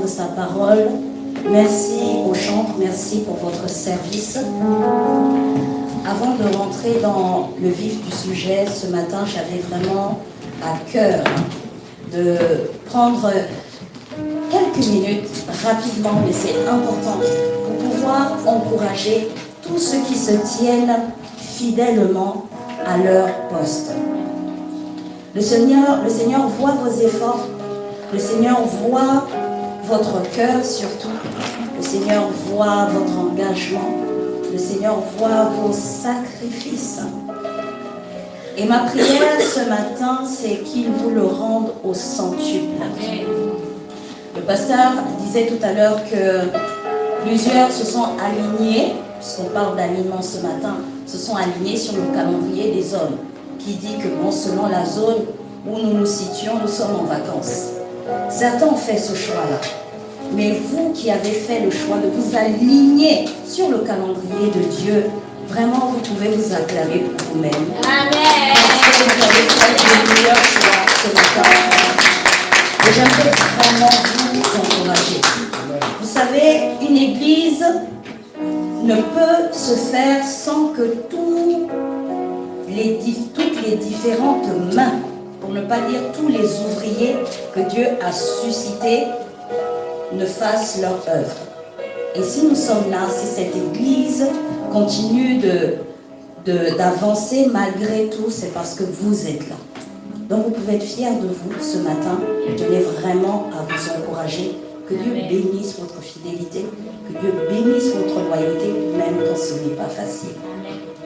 de sa parole. Merci aux chants, merci pour votre service. Avant de rentrer dans le vif du sujet, ce matin, j'avais vraiment à cœur de prendre quelques minutes rapidement, mais c'est important, pour pouvoir encourager tous ceux qui se tiennent fidèlement à leur poste. Le Seigneur voit vos efforts, le Seigneur voit votre cœur surtout, le Seigneur voit votre engagement, le Seigneur voit vos sacrifices. Et ma prière ce matin, c'est qu'il vous le rende au centuple. Le pasteur disait tout à l'heure que plusieurs se sont alignés, puisqu'on parle d'alignement ce matin, se sont alignés sur le calendrier des hommes, qui dit que bon, selon la zone où nous nous situons, nous sommes en vacances. Certains ont fait ce choix-là. Mais vous qui avez fait le choix de vous aligner sur le calendrier de Dieu, vraiment vous pouvez vous acclamer pour vous-même. Amen. Parce que vous avez fait le meilleur choix ce matin. Et j'aimerais vraiment vous encourager. Vous savez, une église ne peut se faire sans que toutes les différentes mains, pour ne pas dire tous les ouvriers que Dieu a suscités, ne fassent leur œuvre. Et si nous sommes là, si cette église continue d'avancer malgré tout, c'est parce que vous êtes là. Donc vous pouvez être fiers de vous ce matin. Je tenais vraiment à vous encourager. Que Dieu bénisse votre fidélité, que Dieu bénisse votre loyauté, même quand ce n'est pas facile.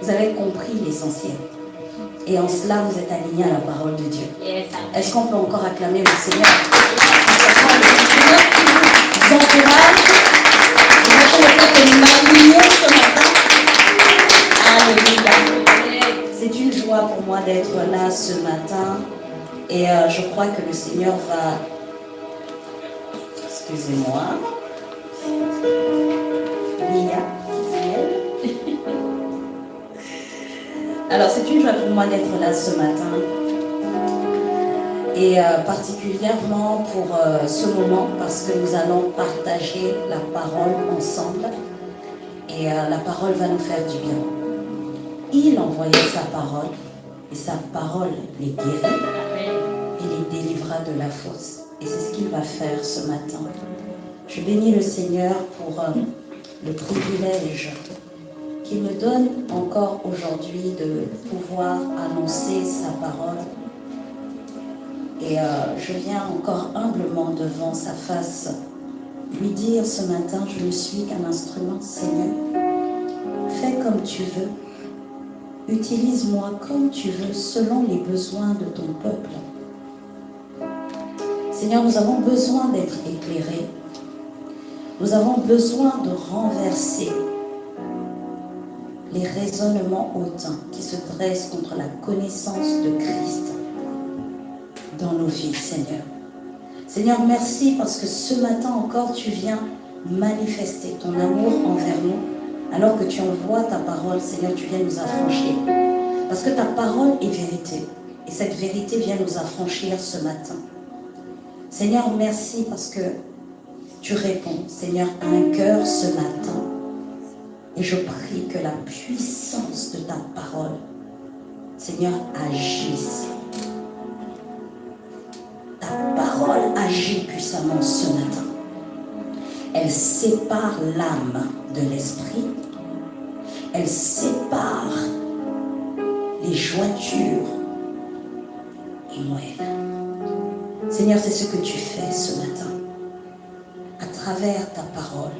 Vous avez compris l'essentiel. Et en cela, vous êtes alignés à la parole de Dieu. Est-ce qu'on peut encore acclamer le Seigneur? Je vous encourage. Je le fait que nous m'alignons ce matin. Alléluia. C'est une joie pour moi d'être là ce matin. Et je crois que le Seigneur va... Excusez-moi. Lia, c'est elle. Alors, c'est une joie pour moi d'être là ce matin. Et particulièrement pour ce moment, parce que nous allons partager la parole ensemble. Et la parole va nous faire du bien. Il envoyait sa parole, et sa parole les guérit, et les délivra de la fosse. Et c'est ce qu'il va faire ce matin. Je bénis le Seigneur pour le privilège qu'il me donne encore aujourd'hui de pouvoir annoncer sa parole. Et je viens encore humblement devant sa face, lui dire ce matin, je ne suis qu'un instrument, Seigneur. Fais comme tu veux. Utilise-moi comme tu veux, selon les besoins de ton peuple. Seigneur, nous avons besoin d'être éclairés. Nous avons besoin de renverser les raisonnements hautains qui se dressent contre la connaissance de Christ dans nos vies, Seigneur. Seigneur, merci parce que ce matin encore, tu viens manifester ton amour envers nous. Alors que tu envoies ta parole, Seigneur, tu viens nous affranchir. Parce que ta parole est vérité. Et cette vérité vient nous affranchir ce matin. Seigneur, merci parce que tu réponds, Seigneur, à un cœur ce matin. Et je prie que la puissance de ta parole, Seigneur, agisse. Ta parole agit puissamment ce matin. Elle sépare l'âme de l'esprit. Elle sépare les jointures et moelles. Seigneur, c'est ce que tu fais ce matin à travers ta parole.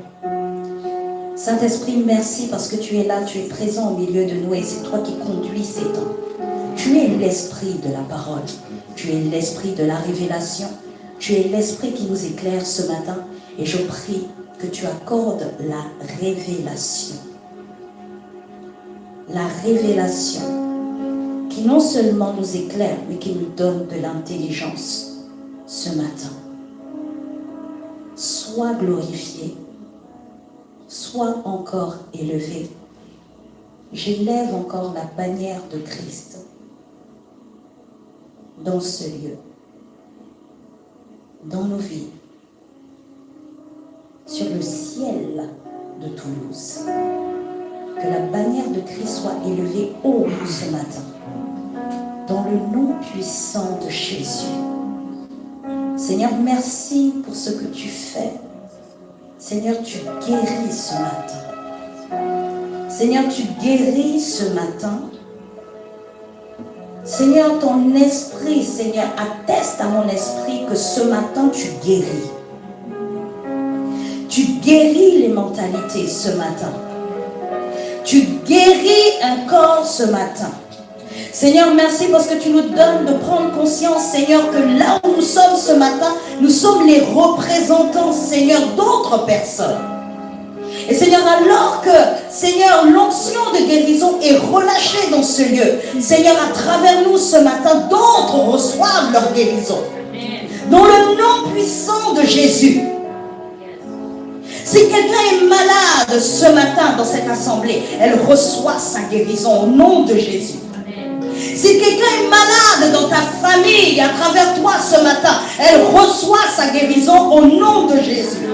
Saint-Esprit, merci parce que tu es là, tu es présent au milieu de nous et c'est toi qui conduis ces temps. Tu es l'esprit de la parole. Tu es l'esprit de la révélation. Tu es l'esprit qui nous éclaire ce matin. Et je prie que tu accordes la révélation. La révélation qui non seulement nous éclaire, mais qui nous donne de l'intelligence ce matin. Sois glorifié, sois encore élevé. J'élève encore la bannière de Christ dans ce lieu, dans nos vies sur le ciel de Toulouse. Que la bannière de Christ soit élevée haut ce matin. Dans le nom puissant de Jésus. Seigneur, merci pour ce que tu fais. Seigneur, tu guéris ce matin. Seigneur, tu guéris ce matin. Seigneur, ton esprit, Seigneur, atteste à mon esprit que ce matin, tu guéris. Tu guéris les mentalités ce matin. Tu guéris un corps ce matin. Seigneur, merci parce que tu nous donnes de prendre conscience, Seigneur, que là où nous sommes ce matin, nous sommes les représentants, Seigneur, d'autres personnes. Et Seigneur, alors que, Seigneur, l'onction de guérison est relâchée dans ce lieu, Seigneur, à travers nous ce matin, d'autres reçoivent leur guérison. Dans le nom puissant de Jésus. Si quelqu'un est malade ce matin dans cette assemblée, elle reçoit sa guérison au nom de Jésus. Si quelqu'un est malade dans ta famille, à travers toi ce matin, elle reçoit sa guérison au nom de Jésus.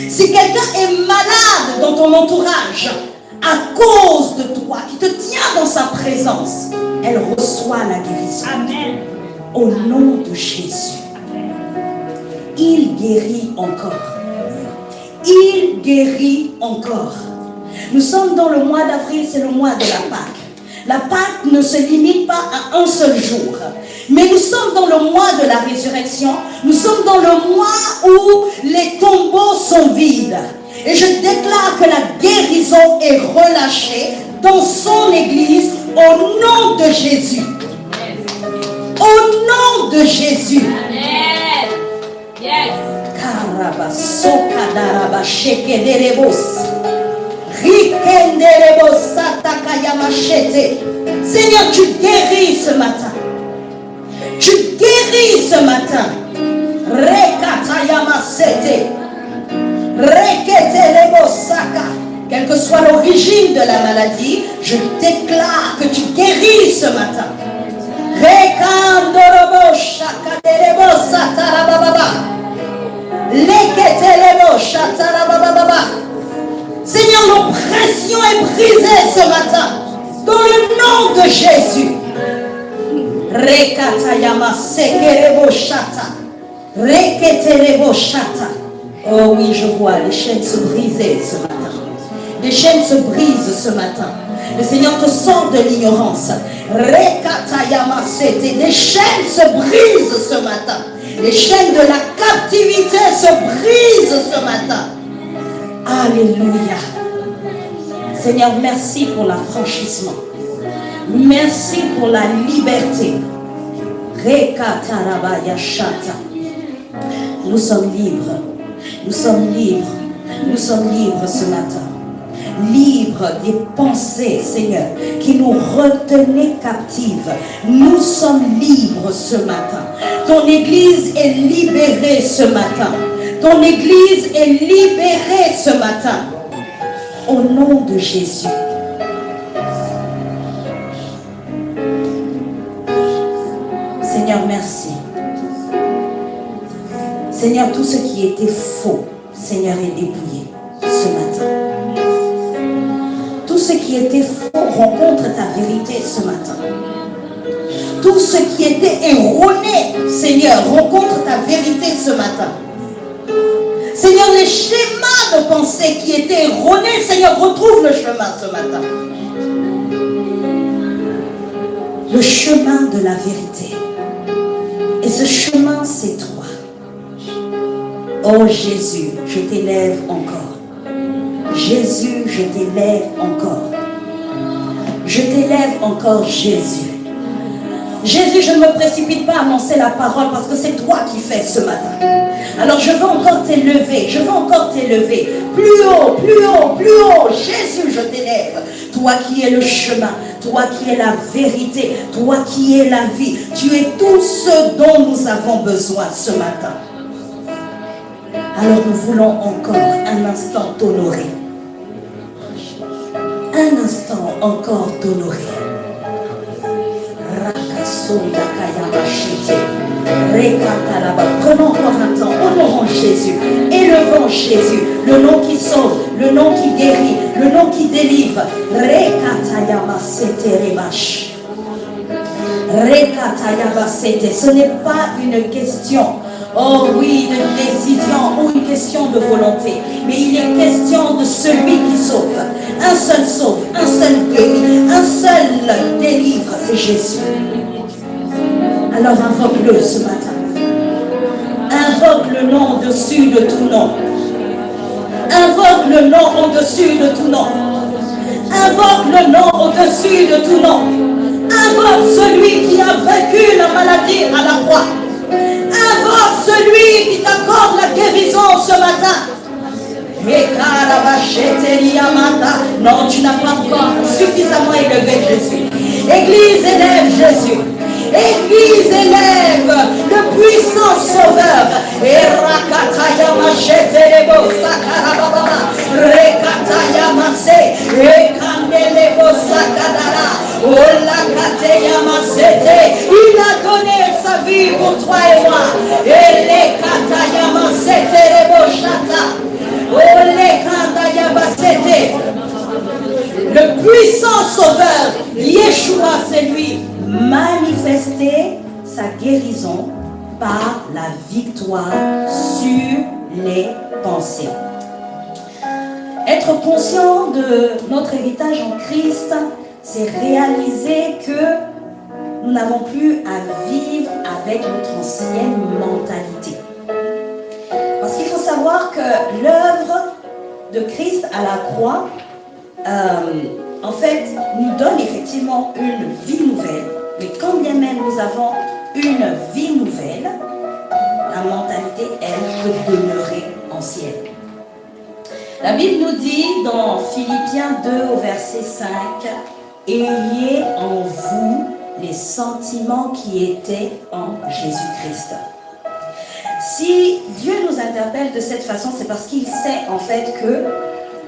Si quelqu'un est malade dans ton entourage, à cause de toi, qui te tient dans sa présence, elle reçoit la guérison. Amen. Au nom de Jésus. Il guérit encore. Il guérit encore. Nous sommes dans le mois d'avril, c'est le mois de la Pâque. La Pâque ne se limite pas à un seul jour. Mais nous sommes dans le mois de la résurrection. Nous sommes dans le mois où les tombeaux sont vides. Et je déclare que la guérison est relâchée dans son église au nom de Jésus. Au nom de Jésus. Amen. Yes. Seigneur, tu guéris ce matin. Tu guéris ce matin. Quelle que soit l'origine de la maladie, je déclare que tu guéris ce matin. Seigneur, l'oppression est brisée ce matin. Dans le nom de Jésus. Oh oui, je vois les chaînes se briser ce matin. Les chaînes se brisent ce matin. Le Seigneur te sort de l'ignorance. Des chaînes se brisent ce matin. Les chaînes de la captivité se brisent ce matin. Alléluia. Seigneur, merci pour l'affranchissement. Merci pour la liberté. Nous sommes libres. Nous sommes libres. Nous sommes libres ce matin. Libres des pensées, Seigneur, qui nous retenaient captives. Nous sommes libres ce matin. Ton Église est libérée ce matin. Ton Église est libérée ce matin. Au nom de Jésus. Seigneur, merci. Seigneur, tout ce qui était faux, Seigneur, est dépouillé ce matin. Tout ce qui était faux rencontre ta vérité ce matin. Tout ce qui était erroné, Seigneur, rencontre ta vérité ce matin. Seigneur, les schémas de pensée qui étaient erronés, Seigneur, retrouve le chemin ce matin. Le chemin de la vérité. Et ce chemin, c'est toi. Oh Jésus, je t'élève encore. Jésus, je t'élève encore. Je t'élève encore, Jésus. Jésus, je ne me précipite pas à annoncer la parole parce que c'est toi qui fais ce matin. Alors je veux encore t'élever, je veux encore t'élever. Plus haut, plus haut, plus haut. Jésus, je t'élève. Toi qui es le chemin, toi qui es la vérité, toi qui es la vie. Tu es tout ce dont nous avons besoin ce matin. Alors nous voulons encore un instant t'honorer. Un instant encore t'honorer. Prenons encore un temps. Adorons Jésus, élevons Jésus, le nom qui sauve, le nom qui guérit, le nom qui délivre. Ce n'est pas une question, oh oui, de décision ou une question de volonté, mais il est question de celui qui sauve. Un seul sauve, un seul guérit, un seul délivre, c'est Jésus. Alors invoque-le ce matin. Invoque le nom au-dessus de tout nom. Invoque le nom au-dessus de tout nom. Invoque le nom au-dessus de tout nom. Invoque celui qui a vaincu la maladie à la croix. Invoque celui qui t'accorde la guérison ce matin. Non, tu n'as pas encore suffisamment élevé Jésus. Église, élève Jésus. Église, élève le puissant sauveur. Il a donné sa vie pour toi et moi. Le puissant sauveur, Yeshua, c'est lui, manifester sa guérison par la victoire sur les pensées. Être conscient de notre héritage en Christ, c'est réaliser que nous n'avons plus à vivre avec notre ancienne mentalité. Parce qu'il faut savoir que l'œuvre de Christ à la croix, en fait, nous donne effectivement une vie nouvelle. Mais quand bien même nous avons une vie nouvelle, la mentalité, elle, peut demeurer ancienne. La Bible nous dit dans Philippiens 2 au verset 5, « Ayez en vous les sentiments qui étaient en Jésus-Christ. » Si Dieu nous interpelle de cette façon, c'est parce qu'il sait en fait que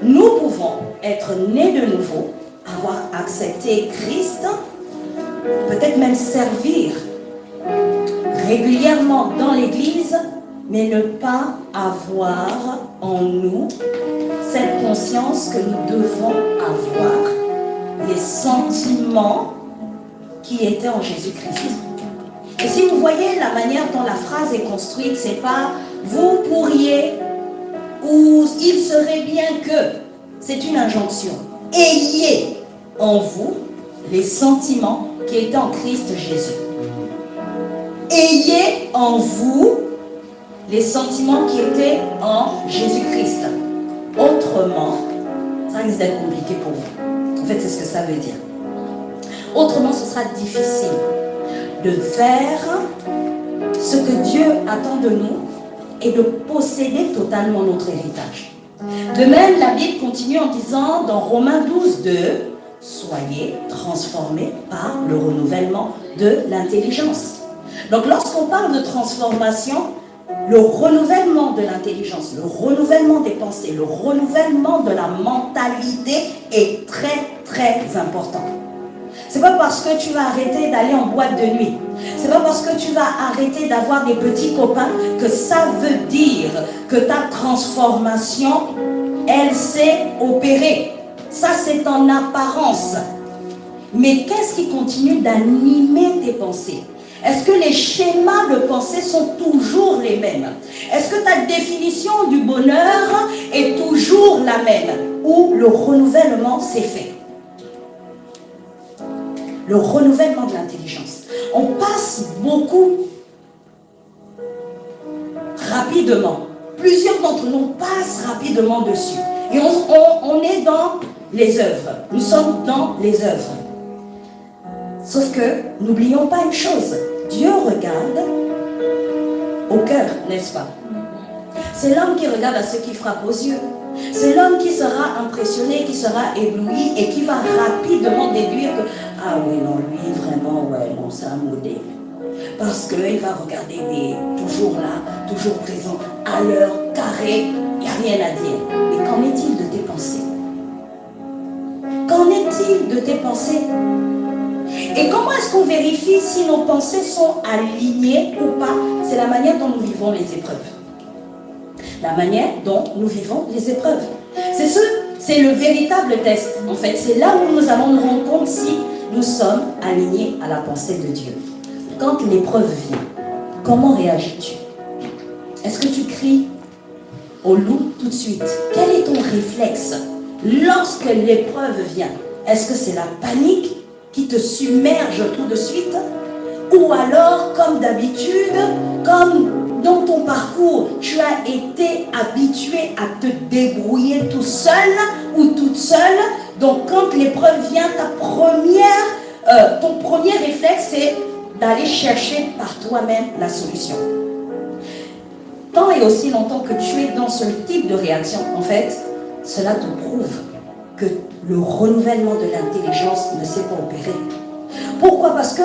nous pouvons être nés de nouveau, avoir accepté Christ, peut-être même servir régulièrement dans l'église, mais ne pas avoir en nous cette conscience que nous devons avoir les sentiments qui étaient en Jésus-Christ. Et si vous voyez la manière dont la phrase est construite, c'est pas « vous pourriez » ou « il serait bien que », c'est une injonction. Ayez en vous les sentiments qui étaient en Christ Jésus. Ayez en vous les sentiments qui étaient en Jésus-Christ. Autrement, ça risque d'être compliqué pour vous. En fait, c'est ce que ça veut dire. Autrement, ce sera difficile de faire ce que Dieu attend de nous et de posséder totalement notre héritage. De même, la Bible continue en disant dans Romains 12, 2, « Soyez transformés par le renouvellement de l'intelligence. » Donc, lorsqu'on parle de transformation, le renouvellement de l'intelligence, le renouvellement des pensées, le renouvellement de la mentalité est très, très important. C'est pas parce que tu vas arrêter d'aller en boîte de nuit, c'est pas parce que tu vas arrêter d'avoir des petits copains que ça veut dire que ta transformation, elle s'est opérée. Ça, c'est en apparence. Mais qu'est-ce qui continue d'animer tes pensées? Est-ce que les schémas de pensée sont toujours les mêmes? Est-ce que ta définition du bonheur est toujours la même? Ou le renouvellement s'est fait? Le renouvellement de l'intelligence. On passe beaucoup rapidement. Plusieurs d'entre nous passent rapidement dessus. Et on est dans les œuvres. Nous sommes dans les œuvres. Sauf que, n'oublions pas une chose. Dieu regarde au cœur, n'est-ce pas? C'est l'homme qui regarde à ce qui frappe aux yeux. C'est l'homme qui sera impressionné, qui sera ébloui et qui va rapidement déduire que « Ah oui, non, lui, vraiment, ouais, non, c'est un modèle. » Parce qu'il va regarder toujours là, toujours présent, à l'heure, carré, il n'y a rien à dire. Mais qu'en est-il de tes pensées? Qu'en est-il de tes pensées? Et comment est-ce qu'on vérifie si nos pensées sont alignées ou pas? C'est la manière dont nous vivons les épreuves. la manière dont nous vivons les épreuves. C'est le véritable test. En fait, c'est là où nous allons nous rendre compte si nous sommes alignés à la pensée de Dieu. Quand l'épreuve vient, comment réagis-tu? Est-ce que tu cries au loup tout de suite? Quel est ton réflexe lorsque l'épreuve vient? Est-ce que c'est la panique qui te submerge tout de suite? Ou alors, comme d'habitude, comme dans ton parcours, tu as été habitué à te débrouiller tout seul ou toute seule. Donc, quand l'épreuve vient, ton premier réflexe, c'est d'aller chercher par toi-même la solution. Tant et aussi longtemps que tu es dans ce type de réaction, en fait, cela te prouve que le renouvellement de l'intelligence ne s'est pas opéré. Pourquoi? Parce que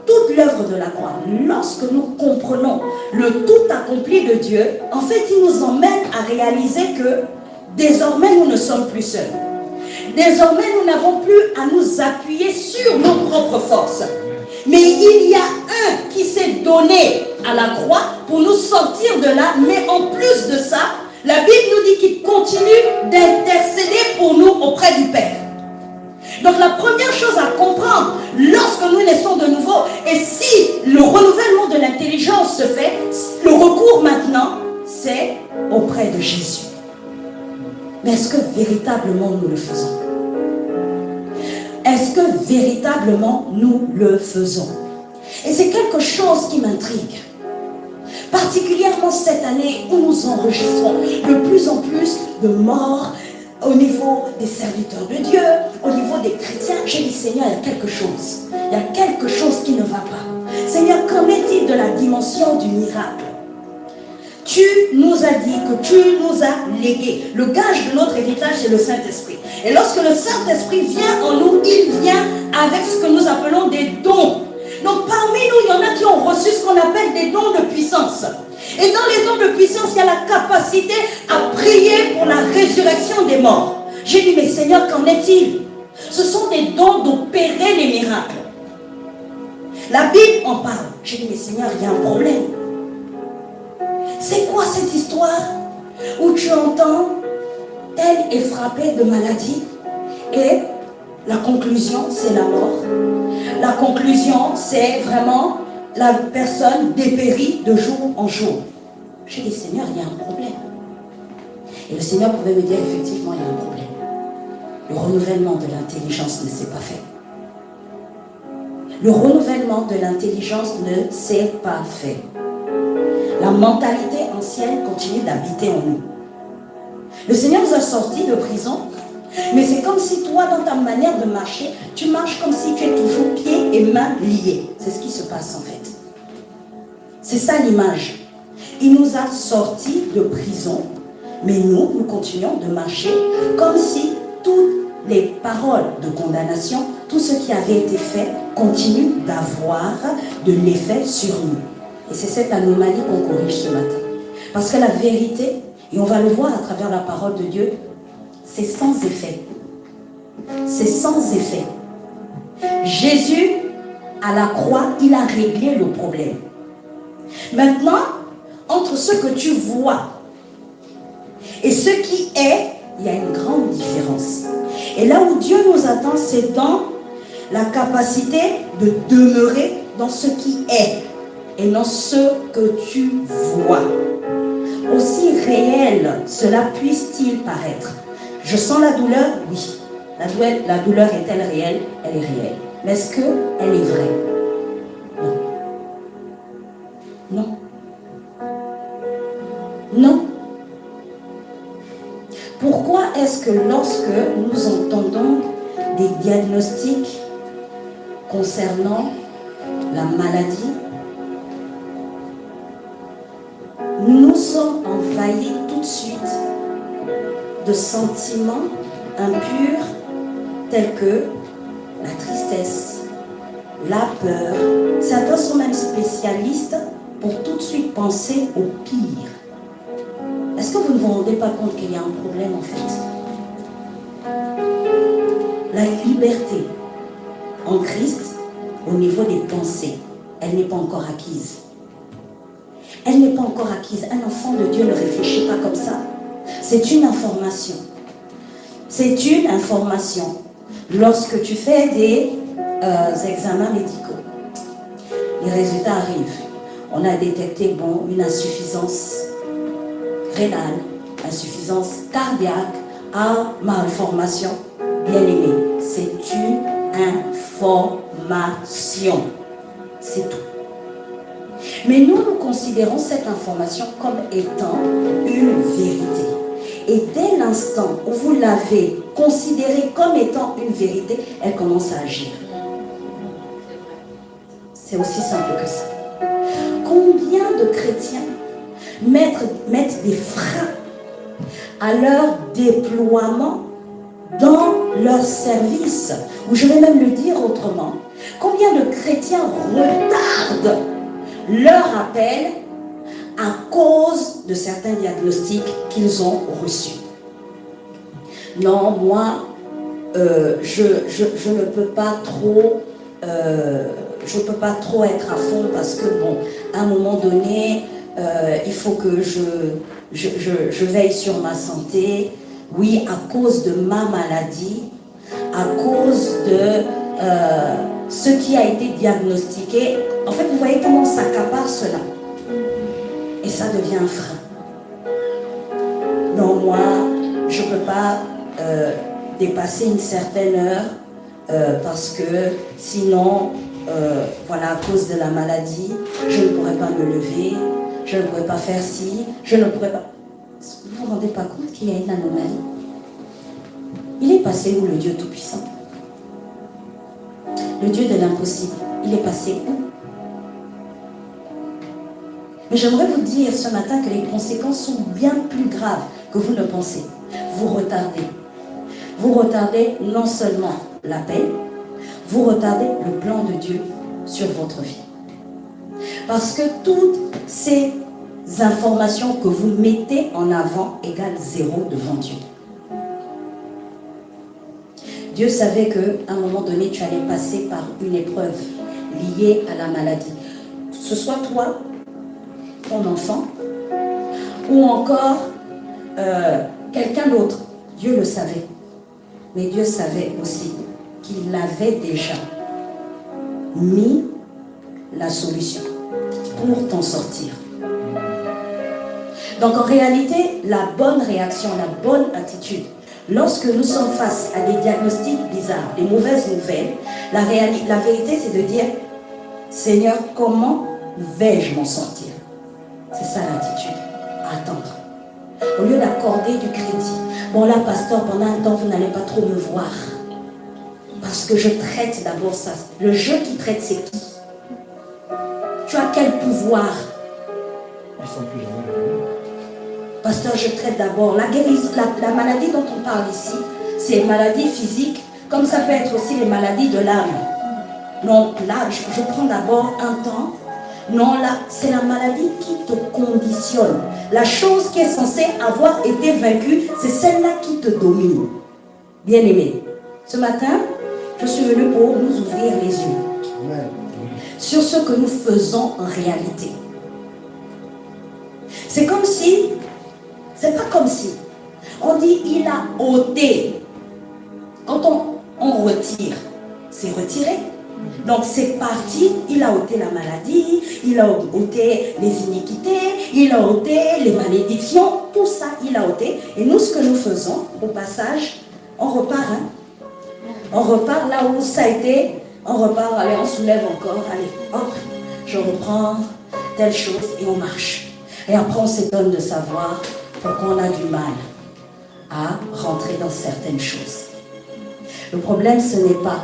toute l'œuvre de la croix, lorsque nous comprenons le tout accompli de Dieu, en fait, il nous emmène à réaliser que désormais, nous ne sommes plus seuls. Désormais, nous n'avons plus à nous appuyer sur nos propres forces. Mais il y a un qui s'est donné à la croix pour nous sortir de là. Mais en plus de ça, la Bible nous dit qu'il continue d'intercéder pour nous auprès du Père. Donc la première chose à comprendre lorsque nous naissons de nouveau, et si le renouvellement de l'intelligence se fait, le recours maintenant, c'est auprès de Jésus. Mais est-ce que véritablement nous le faisons? Est-ce que véritablement nous le faisons? Et c'est quelque chose qui m'intrigue. Particulièrement cette année où nous enregistrons de plus en plus de morts au niveau des serviteurs de Dieu, au niveau des chrétiens. J'ai dit, Seigneur, il y a quelque chose. Il y a quelque chose qui ne va pas. Seigneur, qu'en est-il de la dimension du miracle? Tu nous as dit que tu nous as légué. Le gage de notre héritage, c'est le Saint-Esprit. Et lorsque le Saint-Esprit vient en nous, il vient avec ce que nous appelons des dons. Donc parmi nous, il y en a qui ont reçu ce qu'on appelle des dons de puissance. Et dans les dons de puissance, il y a la capacité à prier pour la résurrection des morts. J'ai dit, mais Seigneur, qu'en est-il? Ce sont des dons d'opérer les miracles. La Bible en parle. J'ai dit, mais Seigneur, il y a un problème. C'est quoi cette histoire où tu entends tel est frappé de maladie et la conclusion, c'est la mort. La conclusion, c'est vraiment la personne dépérit de jour en jour. J'ai dit, Seigneur, il y a un problème. Et le Seigneur pouvait me dire, effectivement, il y a un problème. Le renouvellement de l'intelligence ne s'est pas fait. Le renouvellement de l'intelligence ne s'est pas fait. La mentalité ancienne continue d'habiter en nous. Le Seigneur nous a sortis de prison, mais c'est comme si toi, dans ta manière de marcher, tu marches comme si tu es toujours pieds et mains liés. C'est ce qui se passe en fait. C'est ça l'image. Il nous a sortis de prison, mais nous continuons de marcher comme si toutes les paroles de condamnation, tout ce qui avait été fait, continue d'avoir de l'effet sur nous. Et c'est cette anomalie qu'on corrige ce matin. Parce que la vérité, et on va le voir à travers la parole de Dieu, c'est sans effet. C'est sans effet. Jésus, à la croix, il a réglé le problème. Maintenant, entre ce que tu vois et ce qui est, il y a une grande différence. Et là où Dieu nous attend, c'est dans la capacité de demeurer dans ce qui est et non ce que tu vois. Aussi réel cela puisse-t-il paraître. Je sens la douleur, oui. La douleur est-elle réelle? Elle est réelle. Mais est-ce qu'elle est vraie? Non. Non. Non. Pourquoi est-ce que lorsque nous entendons des diagnostics concernant la maladie, nous sommes envahis tout de suite de sentiments impurs tels que la tristesse, la peur. Certains sont même spécialistes pour tout de suite penser au pire. Est-ce que vous ne vous rendez pas compte qu'il y a un problème en fait? La liberté en Christ, au niveau des pensées, elle n'est pas encore acquise. Elle n'est pas encore acquise. Un enfant de Dieu ne réfléchit pas comme ça. C'est une information. C'est une information. Lorsque tu fais des examens médicaux, les résultats arrivent. On a détecté une insuffisance rénale, insuffisance cardiaque, malformation. Bien aimé, c'est une information. C'est tout. Mais nous considérons cette information comme étant une vérité. Et dès l'instant où vous l'avez considérée comme étant une vérité, elle commence à agir. C'est aussi simple que ça. Combien de chrétiens mettent des freins à leur déploiement dans leur service? Ou je vais même le dire autrement. Combien de chrétiens retardent leur appel à cause de certains diagnostics qu'ils ont reçus? Non, moi, je ne peux pas trop... je ne peux pas trop être à fond parce que, à un moment donné, il faut que je veille sur ma santé. Oui, à cause de ma maladie, à cause de ce qui a été diagnostiqué. En fait, vous voyez comment ça s'accapare cela. Et ça devient un frein. Non, moi, je ne peux pas dépasser une certaine heure parce que sinon... à cause de la maladie, je ne pourrais pas me lever, je ne pourrais pas faire ci, je ne pourrais pas... Vous ne vous rendez pas compte qu'il y a une anomalie? Il est passé où le Dieu Tout-Puissant? Le Dieu de l'impossible, il est passé où? Mais j'aimerais vous dire ce matin que les conséquences sont bien plus graves que vous ne pensez. Vous retardez. Vous retardez non seulement l'appel, vous retardez le plan de Dieu sur votre vie. Parce que toutes ces informations que vous mettez en avant égale 0 devant Dieu. Dieu savait qu'à un moment donné, tu allais passer par une épreuve liée à la maladie. Que ce soit toi, ton enfant, ou encore quelqu'un d'autre. Dieu le savait. Mais Dieu savait aussi qu'il avait déjà mis la solution pour t'en sortir. Donc en réalité, la bonne réaction, la bonne attitude, lorsque nous sommes face à des diagnostics bizarres, des mauvaises nouvelles, la vérité c'est de dire, Seigneur, comment vais-je m'en sortir? C'est ça l'attitude, attendre. Au lieu d'accorder du crédit, bon là pasteur, pendant un temps vous n'allez pas trop me voir. Parce que je traite d'abord ça. Le jeu qui traite, c'est qui? Tu as quel pouvoir? Pasteur, je traite d'abord. La guérison, la maladie dont on parle ici, c'est une maladie physique, comme ça peut être aussi les maladies de l'âme. Non, là, je prends d'abord un temps. Non, là, c'est la maladie qui te conditionne. La chose qui est censée avoir été vaincue, c'est celle-là qui te domine. Bien aimé, ce matin, je suis venu pour nous ouvrir les yeux sur ce que nous faisons en réalité. C'est comme si, c'est pas comme si, on dit il a ôté. Quand on retire, c'est retiré. Donc c'est parti, il a ôté la maladie, il a ôté les iniquités, il a ôté les malédictions, tout ça il a ôté. Et nous ce que nous faisons, au passage, on repart. On repart là où ça a été, on repart, allez, on soulève encore, allez, hop, je reprends telle chose et on marche. Et après on s'étonne de savoir pourquoi on a du mal à rentrer dans certaines choses. Le problème ce n'est pas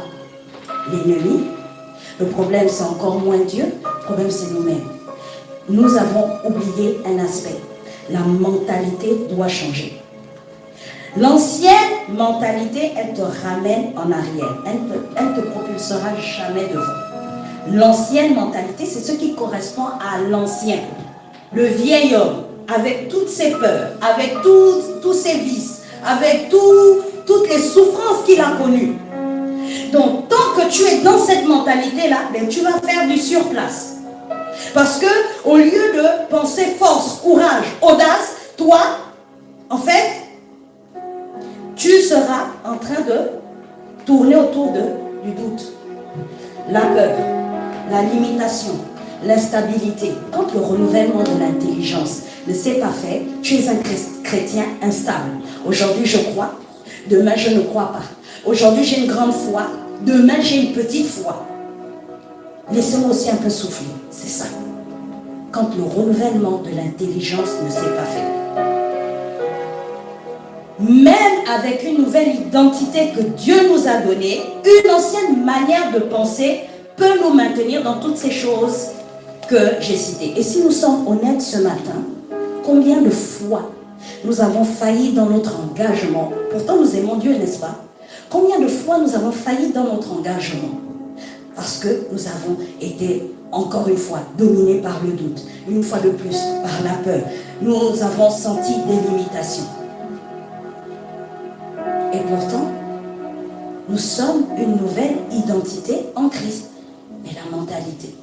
l'ennemi, le problème c'est encore moins Dieu, le problème c'est nous-mêmes. Nous avons oublié un aspect, la mentalité doit changer. L'ancienne mentalité, elle te ramène en arrière. Elle ne te propulsera jamais devant. L'ancienne mentalité, c'est ce qui correspond à l'ancien. Le vieil homme, avec toutes ses peurs, avec tous ses vices, avec toutes les souffrances qu'il a connues. Donc, tant que tu es dans cette mentalité-là, ben, tu vas faire du surplace. Parce que au lieu de penser force, courage, audace, toi, en fait, tu seras en train de tourner autour du doute, la peur, la limitation, l'instabilité. Quand le renouvellement de l'intelligence ne s'est pas fait, tu es un chrétien instable. Aujourd'hui, je crois, demain, je ne crois pas. Aujourd'hui, j'ai une grande foi, demain, j'ai une petite foi. Laissez-moi aussi un peu souffler, c'est ça. Quand le renouvellement de l'intelligence ne s'est pas fait. Même avec une nouvelle identité que Dieu nous a donnée, une ancienne manière de penser peut nous maintenir dans toutes ces choses que j'ai citées. Et si nous sommes honnêtes ce matin, combien de fois nous avons failli dans notre engagement? Pourtant nous aimons Dieu, n'est-ce pas? Combien de fois nous avons failli dans notre engagement? Parce que nous avons été, encore une fois, dominés par le doute. Une fois de plus, par la peur. Nous avons senti des limitations. Et pourtant, nous sommes une nouvelle identité en Christ. Mais la mentalité,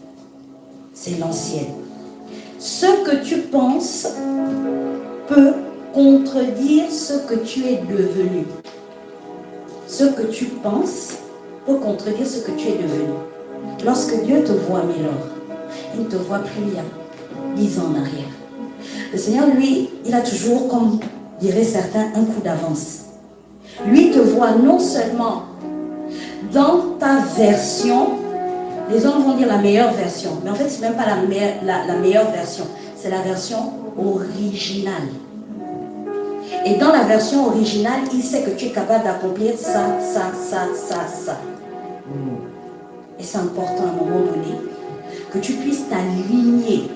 c'est l'ancienne. Ce que tu penses peut contredire ce que tu es devenu. Ce que tu penses peut contredire ce que tu es devenu. Lorsque Dieu te voit, Mylor, il ne te voit plus il y a 10 ans en arrière. Le Seigneur, lui, il a toujours, comme diraient certains, un coup d'avance. Lui te voit non seulement dans ta version, les hommes vont dire la meilleure version, mais en fait, ce n'est même pas la meilleure version, c'est la version originale. Et dans la version originale, il sait que tu es capable d'accomplir ça. Et c'est important à un moment donné que tu puisses t'aligner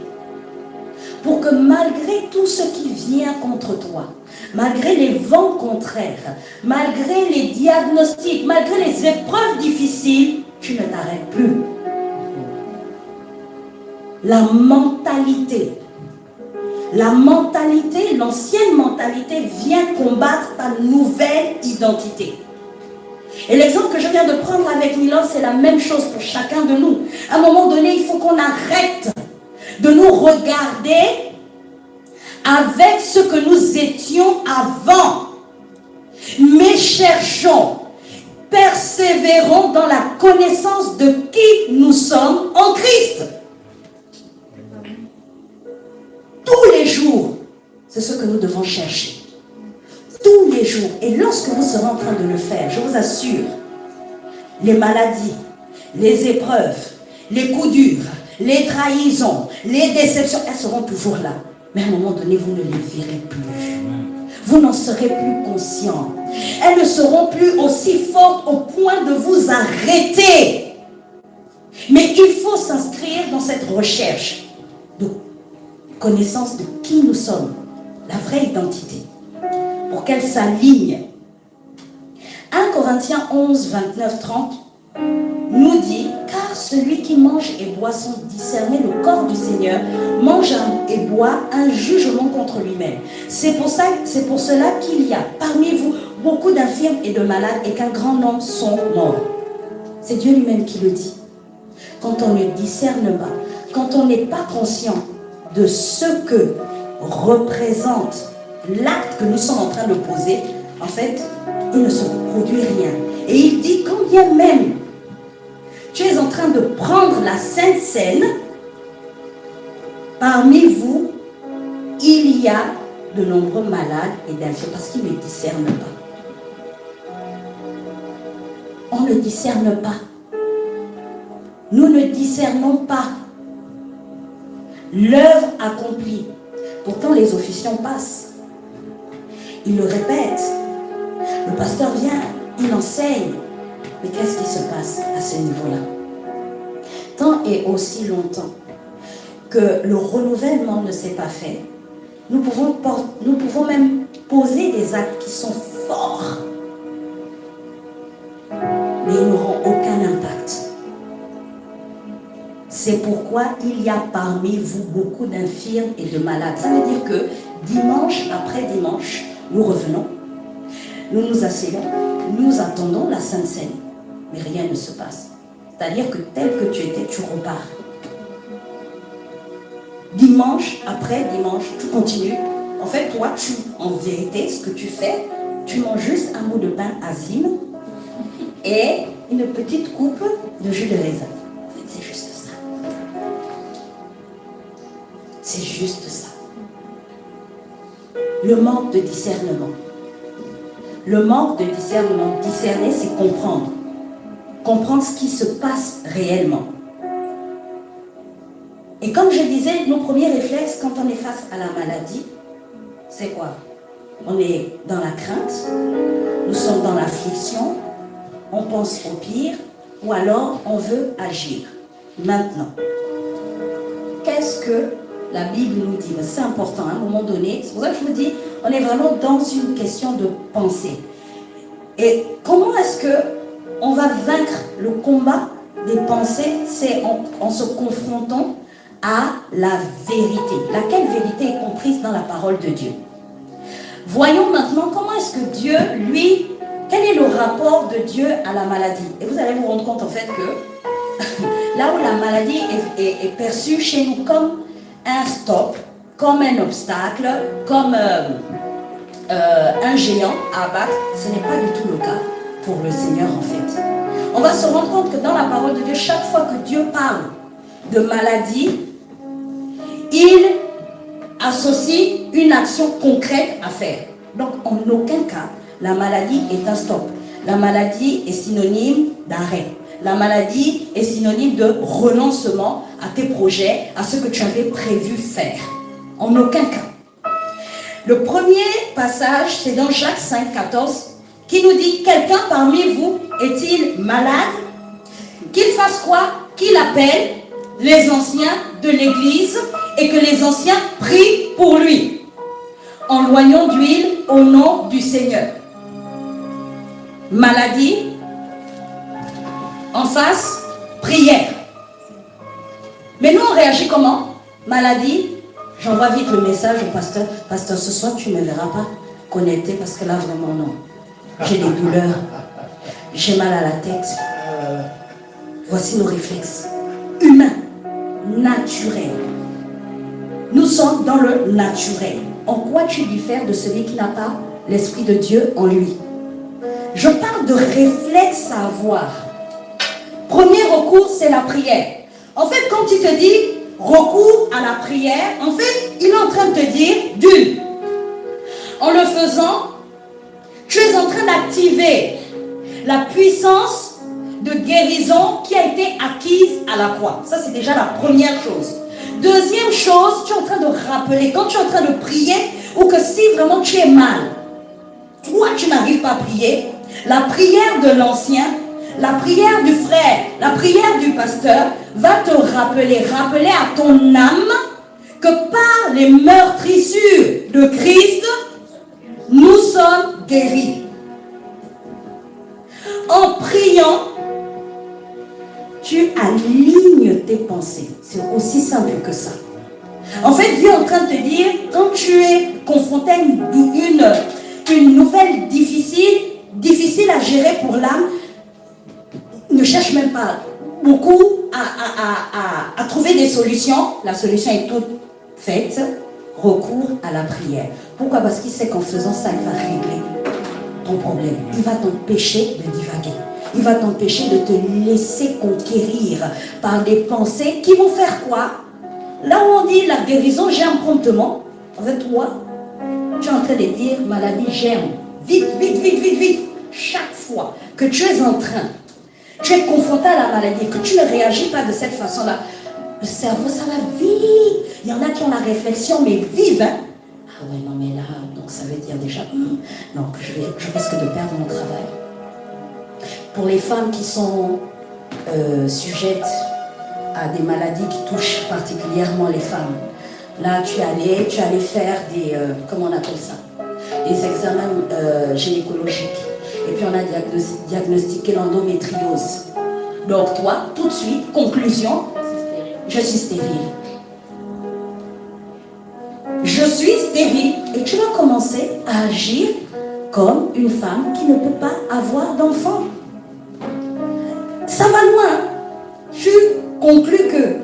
pour que malgré tout ce qui vient contre toi, malgré les vents contraires, malgré les diagnostics, malgré les épreuves difficiles, tu ne t'arrêtes plus. La mentalité, l'ancienne mentalité vient combattre ta nouvelle identité. Et l'exemple que je viens de prendre avec Milan, c'est la même chose pour chacun de nous. À un moment donné, il faut qu'on arrête de nous regarder avec ce que nous étions avant. Mais cherchons, persévérons dans la connaissance de qui nous sommes en Christ. Tous les jours, c'est ce que nous devons chercher. Tous les jours. Et lorsque vous serez en train de le faire, je vous assure, les maladies, les épreuves, les coups durs, les trahisons, les déceptions, elles seront toujours là. Mais à un moment donné, vous ne les verrez plus. Vous n'en serez plus conscient. Elles ne seront plus aussi fortes au point de vous arrêter. Mais il faut s'inscrire dans cette recherche de connaissance de qui nous sommes, la vraie identité, pour qu'elle s'aligne. 1 Corinthiens 11, 29, 30 nous dit, car celui qui mange et boit sans discerner le corps du Seigneur, mange et boit un jugement contre lui-même. C'est pour cela qu'il y a parmi vous beaucoup d'infirmes et de malades et qu'un grand nombre sont morts. C'est Dieu lui-même qui le dit. Quand on ne discerne pas, quand on n'est pas conscient de ce que représente l'acte que nous sommes en train de poser, en fait, il ne se produit rien. Et il dit, quand bien même tu es en train de prendre la Sainte Seine, parmi vous, il y a de nombreux malades et d'infirmes parce qu'ils ne discernent pas. On ne discerne pas. Nous ne discernons pas l'œuvre accomplie. Pourtant, les officiants passent. Ils le répètent. Le pasteur vient, il enseigne. Mais qu'est-ce qui se passe à ce niveau-là? Tant et aussi longtemps que le renouvellement ne s'est pas fait, nous pouvons même poser des actes qui sont forts, mais ils n'auront aucun impact. C'est pourquoi il y a parmi vous beaucoup d'infirmes et de malades. Ça veut dire que dimanche après dimanche, nous revenons, nous nous asseyons, nous attendons la Sainte Seine, mais rien ne se passe. C'est-à-dire que tel que tu étais, tu repars. dimanche après dimanche, tu continues. En fait, toi, en vérité, ce que tu fais, tu manges juste un bout de pain azime et une petite coupe de jus de raisin. En fait, c'est juste ça. C'est juste ça. Le manque de discernement. Le manque de discernement. Discerner, c'est comprendre. Comprendre ce qui se passe réellement. Et comme je disais, nos premiers réflexes quand on est face à la maladie, c'est quoi? On est dans la crainte, nous sommes dans l'affliction, on pense au pire, ou alors on veut agir. Maintenant, qu'est-ce que la Bible nous dit? C'est important, à un moment donné, c'est pour ça que je vous dis, on est vraiment dans une question de pensée. Et comment est-ce qu'on va vaincre le combat des pensées? C'est en se confrontant à la vérité. Laquelle vérité est comprise dans la parole de Dieu? Voyons maintenant comment est-ce que Dieu, lui, quel est le rapport de Dieu à la maladie? Et vous allez vous rendre compte en fait que là où la maladie est perçue chez nous comme un stop, comme un obstacle, comme un géant à abattre, ce n'est pas du tout le cas pour le Seigneur en fait. On va se rendre compte que dans la parole de Dieu, chaque fois que Dieu parle de maladie, il associe une action concrète à faire. Donc, en aucun cas, la maladie est un stop. La maladie est synonyme d'arrêt. La maladie est synonyme de renoncement à tes projets, à ce que tu avais prévu faire. En aucun cas. Le premier passage, c'est dans Jacques 5, 14, qui nous dit: quelqu'un parmi vous est-il malade? Qu'il fasse quoi? Qu'il appelle les anciens de l'église et que les anciens prient pour lui, en loignant d'huile au nom du Seigneur. Maladie, en face, prière. Mais nous, on réagit comment? Maladie, j'envoie vite le message au pasteur. Pasteur, ce soir, tu ne me verras pas connecté parce que là, vraiment, non. J'ai des douleurs. J'ai mal à la tête. Voici nos réflexes humains, naturels. Nous sommes dans le naturel. En quoi tu diffères de celui qui n'a pas l'Esprit de Dieu en lui? Je parle de réflexes à avoir. Premier recours, c'est la prière. En fait, quand il te dit recours à la prière, en fait, il est en train de te dire d'une. En le faisant, tu es en train d'activer la puissance de guérison qui a été acquise à la croix. Ça, c'est déjà la première chose. Deuxième chose, tu es en train de rappeler, quand tu es en train de prier, ou que si vraiment tu es mal, toi tu n'arrives pas à prier, la prière de l'ancien, la prière du frère, la prière du pasteur va te rappeler à ton âme que par les meurtrissures de Christ, nous sommes guéris. En priant, tu alignes tes pensées. C'est aussi simple que ça. En fait, Dieu est en train de te dire, quand tu es confronté à une nouvelle difficile à gérer pour l'âme, ne cherche même pas beaucoup à trouver des solutions. La solution est toute faite. Recours à la prière. Pourquoi? Parce qu'il sait qu'en faisant ça, il va régler ton problème. Il va t'empêcher de divaguer. Il va t'empêcher de te laisser conquérir par des pensées qui vont faire quoi? Là où on dit la guérison germe promptement, en fait, toi, tu es en train de dire maladie germe. Vite, vite, vite, vite, vite. Chaque fois que tu es en train, tu es confronté à la maladie, que tu ne réagis pas de cette façon-là, le cerveau, ça va vite. Il y en a qui ont la réflexion, mais vive. Hein? Ah ouais, non, mais là, donc ça veut dire déjà, non, que je risque de perdre mon travail. Pour les femmes qui sont sujettes à des maladies qui touchent particulièrement les femmes, là, tu allais faire des, comment on appelle ça? Des examens gynécologiques. Et puis on a diagnostiqué l'endométriose. Donc toi, tout de suite, conclusion, je suis stérile. Je suis stérile. Et tu vas commencer à agir comme une femme qui ne peut pas avoir d'enfant. Ça va loin. Tu conclus que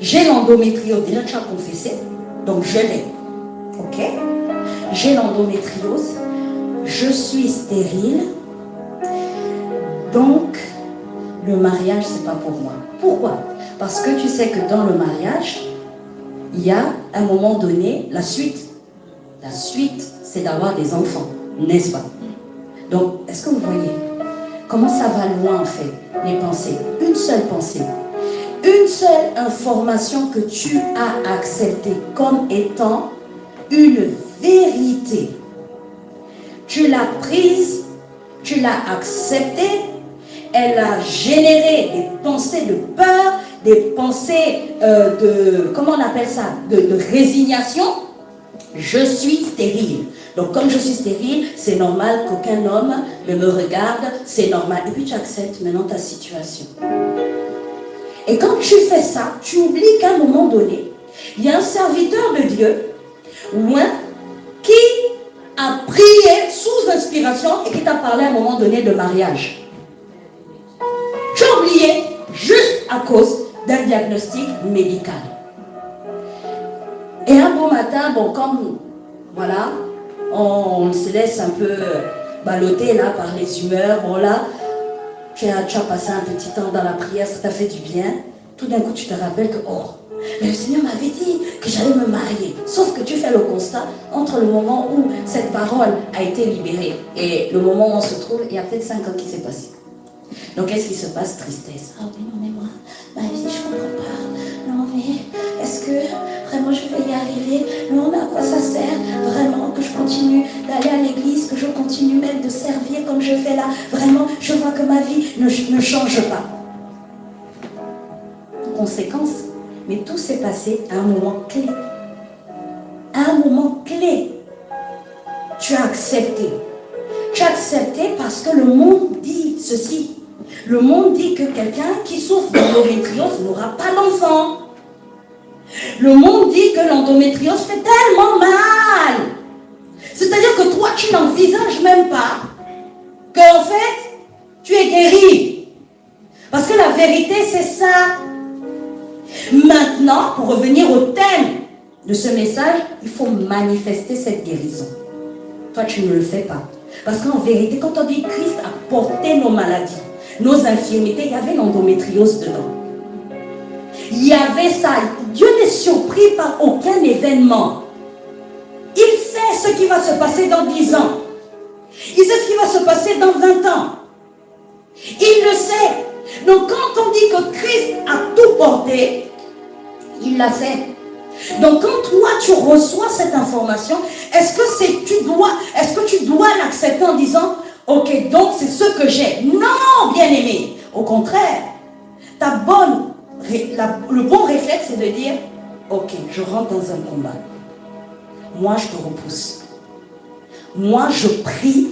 j'ai l'endométriose. Déjà, tu as confessé, donc je l'ai. Ok? J'ai l'endométriose, je suis stérile, donc le mariage, c'est pas pour moi. Pourquoi? Parce que tu sais que dans le mariage, il y a à un moment donné la suite. La suite, c'est d'avoir des enfants, n'est-ce pas? Donc, est-ce que vous voyez comment ça va loin en fait, les pensées? Une seule pensée, une seule information que tu as acceptée comme étant une vérité. Tu l'as prise, tu l'as acceptée, elle a généré des pensées de peur, des pensées comment on appelle ça, de résignation. Je suis stérile. Donc comme je suis stérile, c'est normal qu'aucun homme ne me regarde, c'est normal. Et puis tu acceptes maintenant ta situation. Et quand tu fais ça, tu oublies qu'à un moment donné, il y a un serviteur de Dieu, loin, qui a prié sous inspiration et qui t'a parlé à un moment donné de mariage. Tu as oublié juste à cause d'un diagnostic médical. Et un bon matin, bon, comme, voilà, on se laisse un peu balloter là par les humeurs, bon là, tu as passé un petit temps dans la prière, ça t'a fait du bien. Tout d'un coup, tu te rappelles que, oh, mais le Seigneur m'avait dit que j'allais me marier. Sauf que tu fais le constat entre le moment où cette parole a été libérée et le moment où on se trouve, il y a peut-être 5 ans qui s'est passé. Donc, qu'est-ce qui se passe? Tristesse. Ah oui, non, mais moi, ma vie, je ne comprends pas. Non, mais est-ce que vraiment je vais y arriver? Non, mais à quoi ça sert vraiment que je continue d'aller à l'église, que je continue même de servir comme je fais là? Vraiment, je vois que ma vie ne change pas. Conséquence, mais tout s'est passé à un moment clé. À un moment clé, tu as accepté. Tu as accepté parce que le monde dit ceci. Le monde dit que quelqu'un qui souffre d'endométriose n'aura pas d'enfant. Le monde dit que l'endométriose fait tellement mal. C'est-à-dire que toi, tu n'envisages même pas qu'en fait, tu es guéri. Parce que la vérité, c'est ça. Maintenant, pour revenir au thème de ce message, il faut manifester cette guérison. Toi, tu ne le fais pas. Parce qu'en vérité, quand on dit Christ a porté nos maladies, nos infirmités, il y avait l'endométriose dedans. Il y avait ça. Dieu n'est surpris par aucun événement. Il sait ce qui va se passer dans 10 ans. Il sait ce qui va se passer dans 20 ans. Il le sait. Donc quand on dit que Christ a tout porté, il l'a fait. Donc quand toi tu reçois cette information, est-ce que tu dois l'accepter en disant ok, donc c'est ce que j'ai? Non, bien-aimé. Au contraire, le bon réflexe c'est de dire ok, je rentre dans un combat. Moi je te repousse. Moi je prie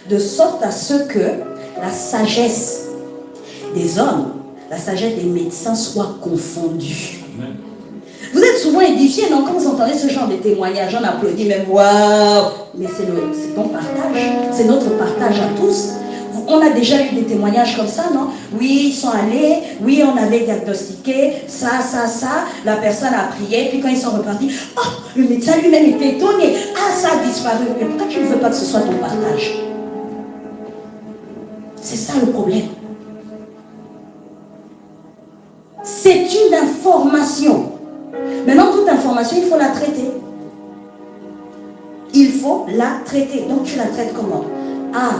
de sorte à ce que la sagesse des hommes, la sagesse des médecins soit confondue. Amen. Vous êtes souvent édifiés, non? Quand vous entendez ce genre de témoignages, on applaudit même, waouh! Mais c'est ton partage, c'est notre partage à tous. On a déjà eu des témoignages comme ça, non? Oui, ils sont allés, oui, on avait diagnostiqué ça, la personne a prié, puis quand ils sont repartis, oh, le médecin lui-même était étonné, ah, ça a disparu. Mais pourquoi tu ne veux pas que ce soit ton partage? C'est ça le problème. C'est une information. Maintenant, toute information, il faut la traiter. Il faut la traiter. Donc, tu la traites comment? Ah,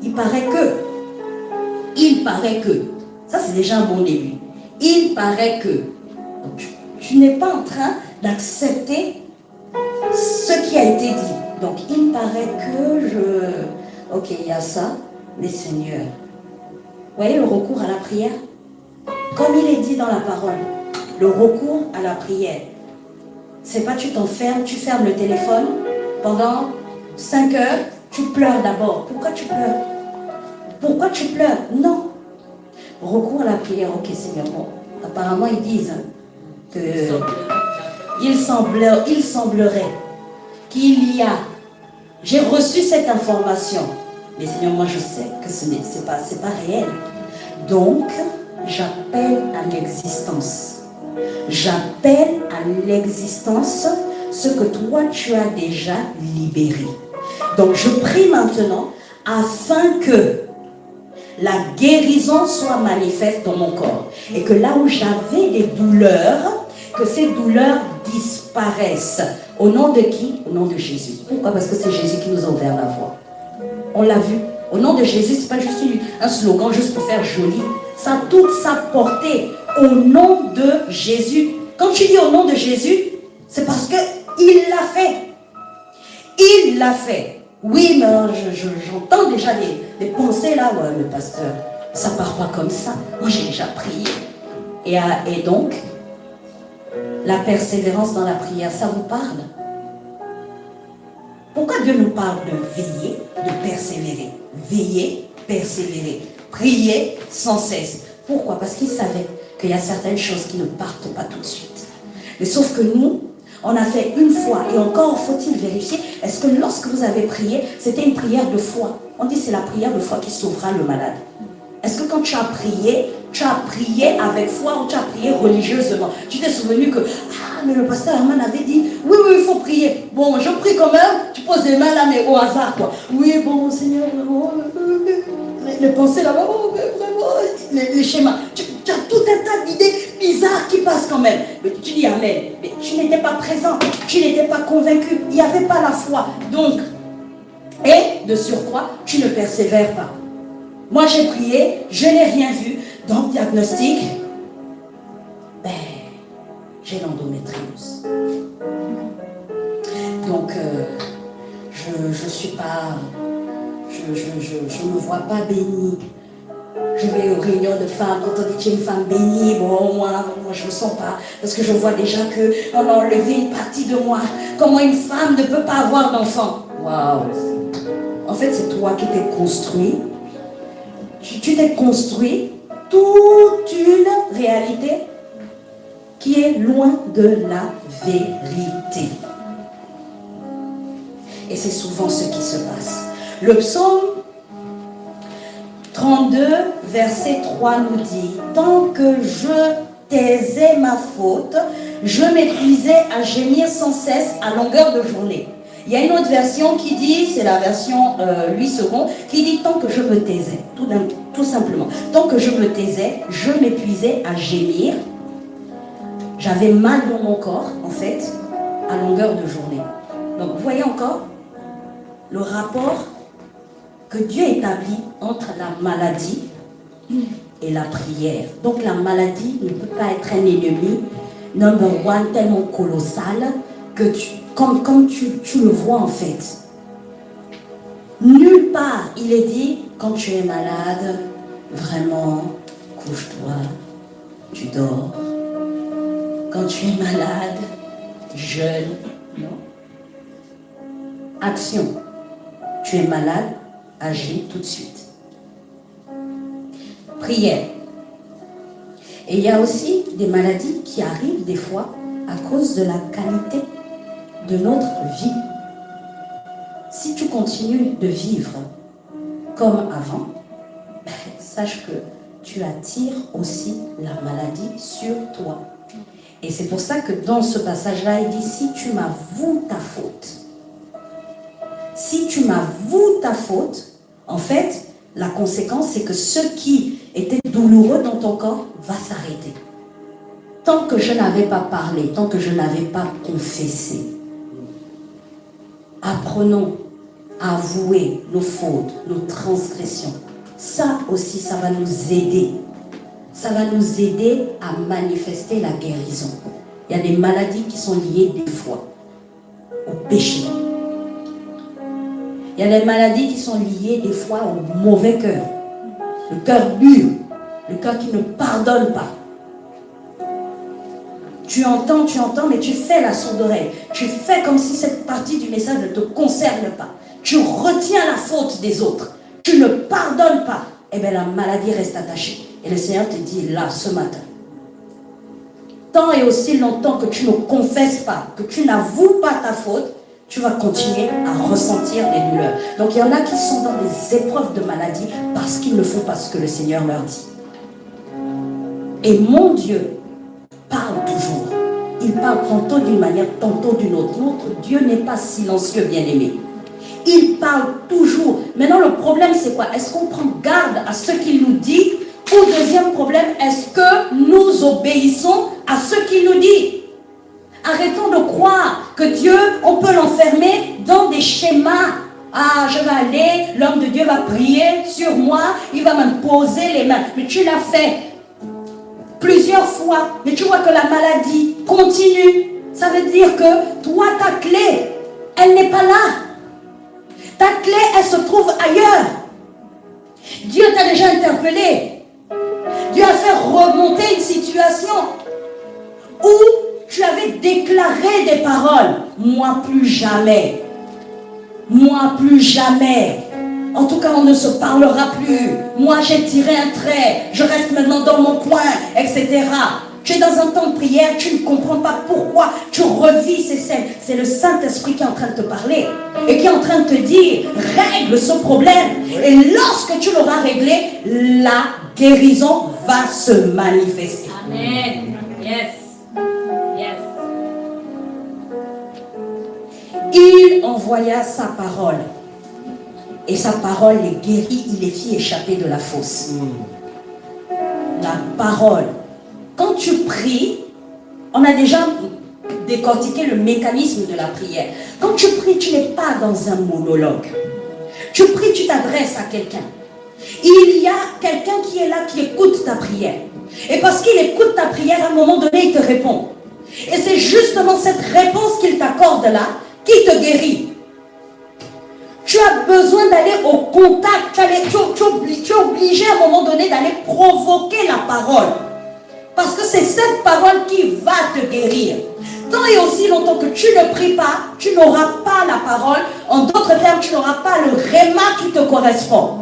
il paraît que. Ça, c'est déjà un bon début. Il paraît que. Donc, tu n'es pas en train d'accepter ce qui a été dit. Donc, il paraît que ok, il y a ça, mais Seigneur. Vous voyez le recours à la prière? Comme il est dit dans la parole, le recours à la prière. C'est pas tu t'enfermes, tu fermes le téléphone pendant 5 heures, tu pleures d'abord. Pourquoi tu pleures? Pourquoi tu pleures? Non. Recours à la prière, ok Seigneur. Bon, apparemment ils disent que il semblerait qu'il y a. J'ai reçu cette information. Mais Seigneur, moi je sais que c'est pas réel. Donc, j'appelle à l'existence J'appelle à l'existence ce que toi tu as déjà libéré. Donc je prie maintenant afin que la guérison soit manifeste dans mon corps. Et que là où j'avais des douleurs, que ces douleurs disparaissent. Au nom de qui? Au nom de Jésus. Pourquoi? Parce que c'est Jésus qui nous a ouvert la voie. On l'a vu. Au nom de Jésus, ce n'est pas juste un slogan, juste pour faire joli. Ça a toute sa portée. Au nom de Jésus. Quand tu dis au nom de Jésus, c'est parce qu'il l'a fait. Il l'a fait. Oui, mais j'entends déjà des pensées là. Ouais, mais pasteur, ça ne part pas comme ça. Moi, j'ai déjà prié. Et donc, la persévérance dans la prière, ça vous parle? Pourquoi Dieu nous parle de veiller, de persévérer? Veiller, persévérer. Prier sans cesse. Pourquoi? Parce qu'il savait qu'il y a certaines choses qui ne partent pas tout de suite. Mais sauf que nous, on a fait une fois, et encore faut-il vérifier, est-ce que lorsque vous avez prié, c'était une prière de foi? On dit c'est la prière de foi qui sauvera le malade. Est-ce que quand tu as prié avec foi ou tu as prié religieusement? Tu t'es souvenu que, mais le pasteur Herman avait dit, oui, il faut prier. Bon, je prie quand même, tu poses les mains là, mais au hasard, quoi. Oui, bon, Seigneur, vraiment, les pensées là-bas, vraiment, les schémas. Tu as tout un tas d'idées bizarres qui passent quand même. Mais tu dis amen. Mais tu n'étais pas présent, tu n'étais pas convaincu, il n'y avait pas la foi. Donc, et de surcroît, tu ne persévères pas. Moi, j'ai prié, je n'ai rien vu. Donc, diagnostic, j'ai l'endométriose. Donc, je suis pas, je me vois pas bénie. Je vais aux réunions de femmes, quand on dit que tu es une femme bénie, bon, moi je ne me sens pas, parce que je vois déjà qu'on a enlevé une partie de moi. Comment une femme ne peut pas avoir d'enfant? Waouh! En fait, c'est toi qui t'es construit. Tu t'es construit toute une réalité qui est loin de la vérité. Et c'est souvent ce qui se passe. Le psaume 32, verset 3 nous dit, « Tant que je taisais ma faute, je m'épuisais à gémir sans cesse à longueur de journée. » Il y a une autre version qui dit, c'est la version 8 secondes, qui dit « Tant que je me taisais », tout simplement. « Tant que je me taisais, je m'épuisais à gémir. » J'avais mal dans mon corps, en fait, à longueur de journée. Donc, vous voyez encore le rapport que Dieu établit entre la maladie et la prière. Donc la maladie ne peut pas être un ennemi number one tellement colossal que comme tu le vois en fait. Nulle part il est dit quand tu es malade, vraiment couche-toi, tu dors. Quand tu es malade, jeûne, non. Action. Tu es malade, agis tout de suite. Prière. Et il y a aussi des maladies qui arrivent des fois à cause de la qualité de notre vie. Si tu continues de vivre comme avant, sache que tu attires aussi la maladie sur toi. Et c'est pour ça que dans ce passage-là, il dit, si tu m'avoues ta faute, si tu m'avoues ta faute, en fait, la conséquence, c'est que ce qui était douloureux dans ton corps va s'arrêter. Tant que je n'avais pas parlé, tant que je n'avais pas confessé, apprenons à avouer nos fautes, nos transgressions. Ça aussi, ça va nous aider. Ça va nous aider à manifester la guérison. Il y a des maladies qui sont liées des fois au péché. Il y a des maladies qui sont liées des fois au mauvais cœur. Le cœur dur, le cœur qui ne pardonne pas. Tu entends, mais tu fais la sourde oreille. Tu fais comme si cette partie du message ne te concerne pas. Tu retiens la faute des autres. Tu ne pardonnes pas. Eh bien, la maladie reste attachée. Et le Seigneur te dit là, ce matin, tant et aussi longtemps que tu ne confesses pas, que tu n'avoues pas ta faute, tu vas continuer à ressentir des douleurs. Donc il y en a qui sont dans des épreuves de maladie parce qu'ils ne font pas ce que le Seigneur leur dit. Et mon Dieu parle parle toujours. Il parle tantôt d'une manière, tantôt d'une autre. Notre Dieu n'est pas silencieux, bien-aimé. Il parle toujours. Maintenant, le problème, c'est quoi? Est-ce qu'on prend garde à ce qu'il nous dit? Ou deuxième problème, est-ce que nous obéissons à ce qu'il nous dit? Arrêtons de croire que Dieu, on peut l'enfermer dans des schémas. Ah, je vais aller, l'homme de Dieu va prier sur moi, il va me poser les mains. Mais tu l'as fait plusieurs fois, mais tu vois que la maladie continue. Ça veut dire que toi, ta clé, elle n'est pas là. Ta clé, elle se trouve ailleurs. Dieu t'a déjà interpellé. Dieu a fait remonter une situation où tu avais déclaré des paroles. Moi, plus jamais. Moi, plus jamais. En tout cas, on ne se parlera plus. Moi, j'ai tiré un trait. Je reste maintenant dans mon coin, etc. Tu es dans un temps de prière, tu ne comprends pas pourquoi. Tu revis ces scènes. C'est le Saint-Esprit qui est en train de te parler et qui est en train de te dire, règle ce problème. Et lorsque tu l'auras réglé, la guérison va se manifester. Amen. Yes. Yes. Il envoya sa parole. Et sa parole les guérit, il les fit échapper de la fosse. La parole. Quand tu pries, on a déjà décortiqué le mécanisme de la prière. Quand tu pries, tu n'es pas dans un monologue. Tu pries, tu t'adresses à quelqu'un. Il y a quelqu'un qui est là, qui écoute ta prière. Et parce qu'il écoute ta prière, à un moment donné, il te répond. Et c'est justement cette réponse qu'il t'accorde là, qui te guérit. Tu as besoin d'aller au contact. Tu es obligé à un moment donné d'aller provoquer la parole. Parce que c'est cette parole qui va te guérir. Tant et aussi longtemps que tu ne pries pas, tu n'auras pas la parole. En d'autres termes, tu n'auras pas le réma qui te correspond.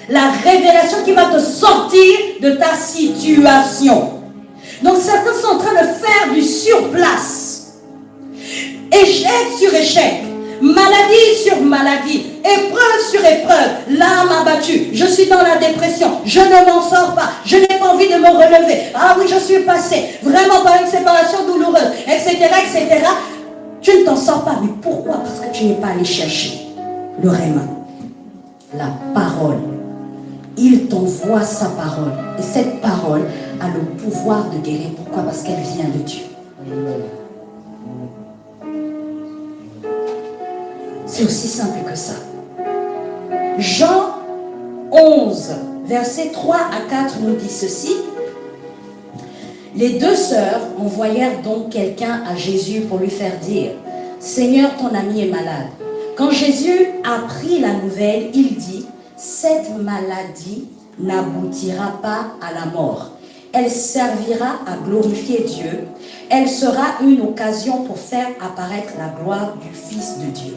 La révélation qui va te sortir de ta situation. Donc certains sont en train de faire du surplace. Échec sur échec. Maladie sur maladie, épreuve sur épreuve, l'âme abattue, je suis dans la dépression, je ne m'en sors pas, je n'ai pas envie de me relever, ah oui je suis passé, vraiment par une séparation douloureuse, etc., etc. Tu ne t'en sors pas, mais pourquoi? Parce que tu n'es pas allé chercher le réma, la parole. Il t'envoie sa parole, et cette parole a le pouvoir de guérir. Pourquoi? Parce qu'elle vient de Dieu. C'est aussi simple que ça. Jean 11, versets 3 à 4 nous dit ceci. Les deux sœurs envoyèrent donc quelqu'un à Jésus pour lui faire dire, « Seigneur, ton ami est malade. » Quand Jésus apprit la nouvelle, il dit, « Cette maladie n'aboutira pas à la mort. Elle servira à glorifier Dieu. Elle sera une occasion pour faire apparaître la gloire du Fils de Dieu. »